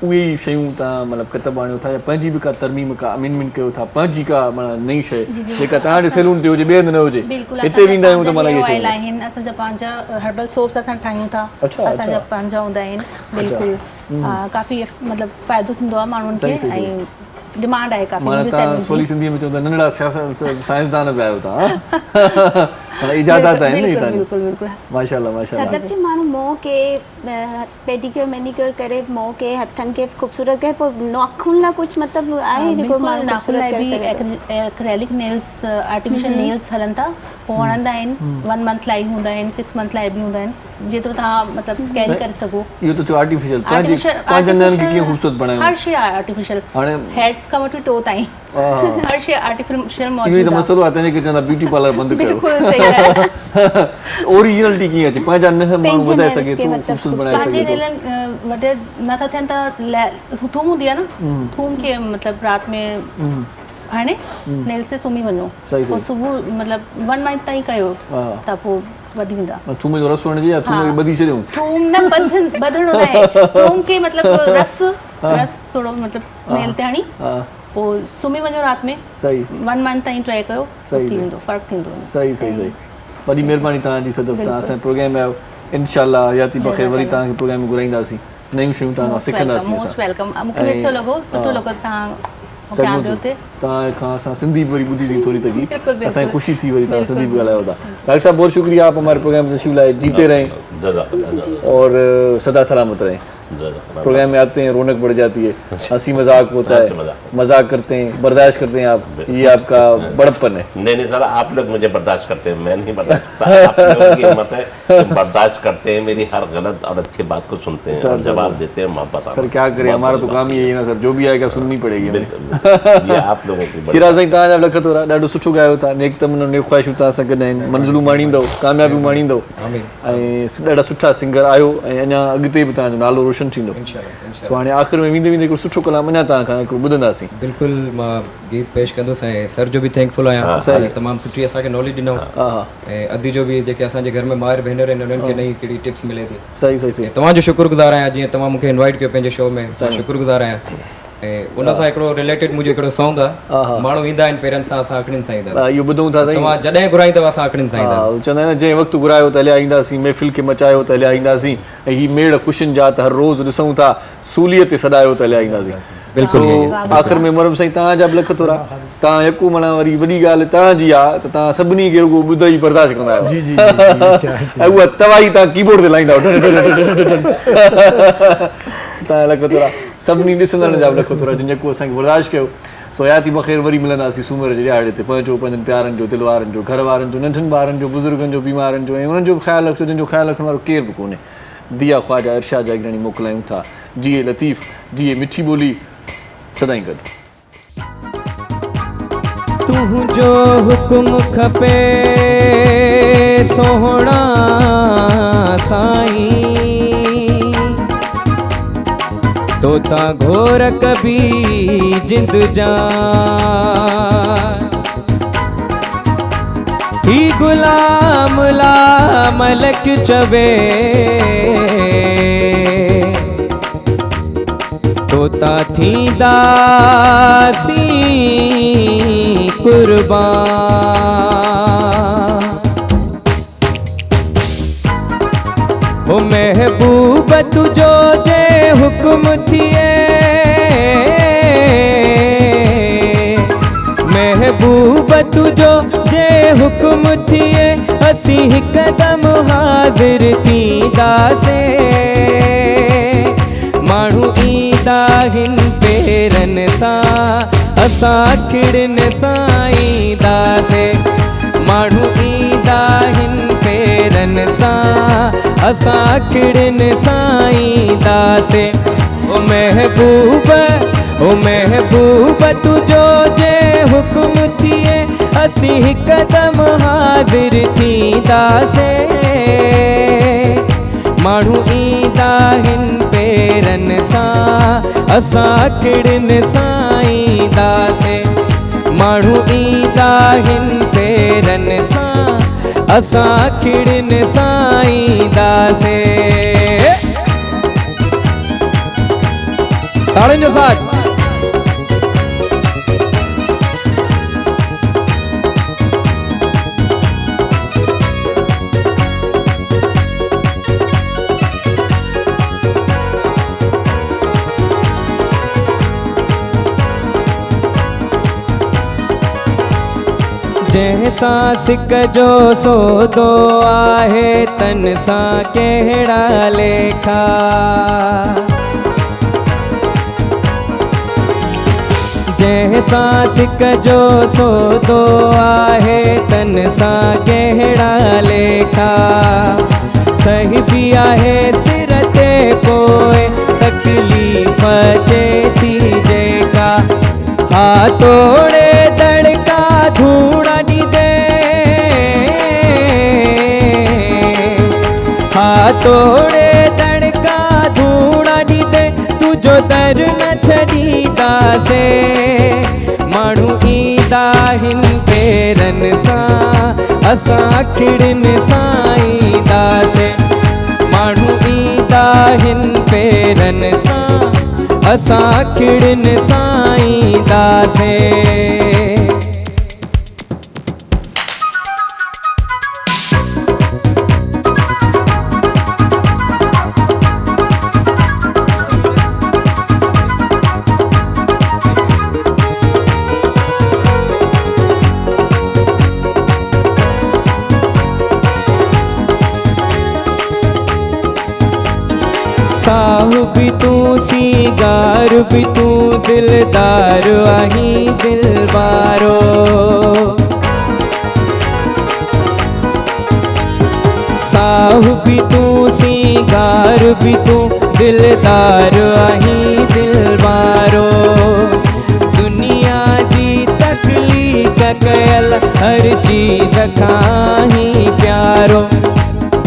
उहे ई शयूं तव्हां मतिलबु किताब आणियो था या पंहिंजी बि का तरमीम का अमेंडमेंट कयो था पंहिंजी का माना नई शइ जेका तव्हांजे सैलून ते हुजे ॿिए हंधि न हुजे हिते वेंदा आहियूं त माना इहे शयूं आहिनि असांजा पंहिंजा हर्बल सोप्स असां ठाहियूं था असांजा पंहिंजा हूंदा आहिनि बिल्कुलु काफ़ी मतिलबु फ़ाइदो थींदो आहे माण्हुनि खे ऐं डिमांड आहे काफ़ी माना तव्हां सवली सिंधीअ में चवंदा नंढड़ा साइंसदान बि आहियो तव्हां इजादात आहिनि नी तव्हां माशाल्लाह माशाल्लाह सदफ जी माण्हू मुंहुं के पेडिक्योर मैनिक्योर करे मुंहुं के हथनि खे ख़ूबसूरत करे पोइ नाखून लाइ कुझु मतिलबु आहे जेको माण्हू नाखून लाइ बि एक्रेलिक नेल्स आर्टिफिशियल नेल्स हलनि था पोइ वणंदा आहिनि 1 मंथ लाइ हूंदा आहिनि 6 मंथ लाइ बि हूंदा आहिनि जेतिरो तव्हां मतिलबु कैरी करे सघो इहो त आर्टिफिशियल पंहिंजे नैन खे कीअं ख़ूबसूरत बणायो हर शइ आहे आर्टिफिशियल हाणे हेड खां वठी टो ताईं हर शइ आर्टिफिशियल मौजूद आहे इहो त मसलो आहे तंहिंजे करे चवंदा ब्यूटी पार्लर बंदि कयो बिल्कुलु सही आहे ओरिजिनलिटी कीअं अचे पंहिंजा नह माण्हू वधाए सघे थो ख़ूबसूरत बणाए सघे थो पंहिंजे वॾे नथा थियनि त थूम हूंदी आहे न थूम खे मतिलबु राति में हाणे नेल से सुम्ही वञो पोइ सुबुह मतिलबु 1 मंथ ताईं कयो त पोइ वधी वेंदा थूम जो रस वणिजे या थूम खे ॿधी छॾियूं थूम न ॿधणो न आहे थूम खे मतिलबु रस थोरो मतिलबु नेल ते हणी पोइ सुम्ही वञो राति में सही 1 मंथ ताईं ट्राई कयो थी वेंदो फ़र्क़ु थींदो सही सही सही वॾी महिरबानी तव्हांजी सदफ तव्हां असांजे प्रोग्राम में आहियो इंशाल्लाह याती बख़ैर वरी तव्हांखे प्रोग्राम में घुराईंदासीं नयूं शयूं तव्हां खां सिखंदासीं मोस्ट वेलकम मूंखे बि अच्छो लॻो सुठो लॻो तव्हां मूंखे आंदो हुते तव्हां खां असां सिंधी वरी ॿुधी थी थोरी तकी असांखे ख़ुशी थी वरी तव्हां सिंधी बि ॻाल्हायो था डॉक्टर साहब बहुत शुक्रिया आप हमारे प्रोग्राम में तशरीफ लाए जीते रहें और सदा सलामत रहें प्रोग्राम में आते हैं रौनक बढ़ जाती है हंसी मजाक होता है मजाक करते हैं बर्दाश्त करते हैं आप ये आपका बड़प्पन है नहीं सर आप लोग मुझे बर्दाश्त करते हैं मैं नहीं बर्दाश्त आप लोगों की हिम्मत है कि बर्दाश्त करते हैं मेरी हर गलत और अच्छी बात को सुनते हैं और जवाब देते हैं मोहब्बत सर क्या करें हमारा तो काम ही यही है ना सर जो भी आएगा सुननी पड़ेगी ये आप लोगों की सिराज साईं तव्हांजा लख थोरा ॾाढो सुठो ॻायो था नेक तमन्ना नेक ख़्वाहिशूं तव्हां सां गॾु आहिनि मंज़िलूं माणींदव कामयाबियूं माणींदव ऐं ॾाढा सुठा सिंगर आहियो ऐं अञा अॻिते बि तव्हांजो नालो रोशन थींदो सो हाणे आख़िर में वेंदे वेंदे हिकिड़ो सुठो कलाम अञा तव्हां खां हिकिड़ो ॿुधंदासीं बिल्कुलु मां गीत पेश कंदुसि ऐं सर जो बि थैंकफुल आहियां तमामु सुठी असांखे नॉलेज ॾिनो ऐं अदी जो बि जेके असांजे घर में माहिर भेनर आहिनि उन्हनि खे नई कहिड़ी टिप्स मिले थी सही सही सही तव्हांजो शुक्रगुज़ार आहियां जीअं तव्हां मूंखे इनवाइट कयो पंहिंजे शो में शुक्रगुज़ार आहियां ऐं उन सां हिकिड़ो रिलेटेड मुंहिंजो हिकिड़ो सॉन्ग आहे माण्हू ईंदा आहिनि पेरनि सां असां आखिड़ियुनि सां ईंदा इहो ॿुधूं था तव्हां जॾहिं घुराईंदव असां आखिड़ियुनि सां ईंदा चवंदा आहिनि जंहिं वक़्तु घुरायो त हलिया ईंदासीं महफ़िल खे मचायो त हलिया ईंदासीं ऐं हीअ मेड़ ख़ुशियुनि जा त हर रोज़ु ॾिसूं था सूलीअ ते सॾायो त हलिया ईंदासीं बिल्कुलु आख़िर में मुरम साईं तव्हांजा बि लख थोरा तव्हां यकू माना वरी वॾी ॻाल्हि तव्हांजी आहे त तव्हां सभिनी खे रुॻो ॿुधई बर्दाश्त कंदा आहियो ऐं उहा तव्हां ई तव्हां कीबोर्ड ते लाईंदा तव्हां लख थोरा सभिनी ॾिसंदड़ जा बि लख थोरा जिन जेको असांखे बर्दाश्त कयो सो याती बख़ैर वरी मिलंदासीं सूमर जे ॾियारे ते पहुचो पंहिंजनि प्यारनि जो दिलि वारनि जो घर वारनि जो नंढनि ॿारनि जो बुज़ुर्गनि जो बीमारनि जो ऐं उन्हनि जो बि ख़्यालु रखिजो जंहिंजो ख़्यालु रखण वारो केरु बि कोन्हे दिया ख्वाजा इरशाद जागरानी मोकिलायूं था जीए लतीफ़ जीए मिठी ॿोली सदाईं गॾु तुंहिंजो हुकुम खपे सोहणा साईं तोता घोर कभी जिंद जान ही गुलाम ला मलक चवे तोता थींदा सी कुर्बान ओ महबूब तुझो जे हुकुम थिए महबूब तुझो जे हुकुम थिए असी हिकदम हाज़िर थींदासे माण्हू ईंदा हिन पेरनि सां असां खिड़नि सां ईंदासे माण्हू ईंदा हिन पेरनि सां असां खिड़नि सां ईंदासे ओ महबूब तुझो जे हुकुम थिए असीं हिकदम हाज़िर थींदासे माण्हू ईंदा हिन पेरनि सां असां खिड़नि सां ईंदासे माण्हू ईंदा हिन पेरनि सां असां खिड़नि सां ईंदासे ताड़ियुनि जो साथ जंहिंसां सिक जो सौदो आहे तन सां कहिड़ा लेखा जंहिंसां सिक जो सौदो आहे तन सां कहिड़ा लेखा सही बि आहे सिर ते पोइ तकलीफ़ अचे थी जेका हा तोड़े दड़का धूड़ा ॾींदे हा तोड़े दड़का धूड़ा ॾींदे तुझो दर न छॾींदासे माण्हू ईंदा हिन पेरनि सां असां खिड़नि सां ईंदासे माण्हू ईंदा हिन पेरनि सां असां खिड़नि सां ईंदासे सिंगार भी तू दिलदार आही दिलवारो साहु भी तू सिंगार भी तू दिलदार आही दिलवारो दुनिया जी तकलीफ़ कयल हर चीज़ खाही प्यारो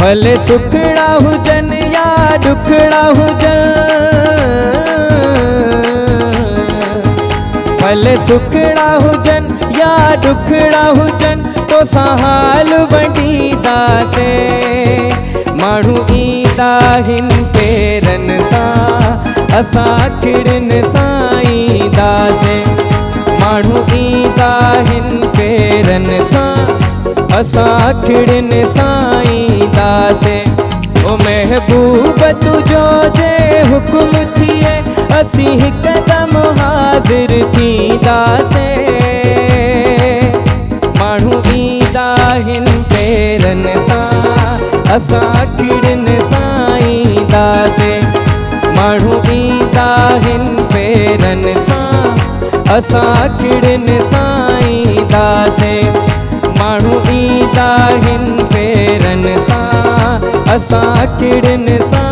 भले सुखड़ा हुजन या दुखड़ा हुजन भले सुखड़ा हुजन या दुखड़ा हुजन तो सहाल वडीदा से माण्हू ईंदा हिन पेरन सां असां खिड़न सां ईंदासीं माण्हू ईंदा हिन पेरन सां असां खिड़न सां ईंदासीं ओ महबूब तुझो जे हुक्म थिए असीं हिकदम हाज़िर थींदासीं माण्हू ईंदा हिन पेरन सां असां खिड़न सां ईंदासीं माण्हू ईंदा हिन पेरन सां असां खिड़न सां ईंदासीं माण्हू ईंदा हिन पेरन सां असां खिड़न सां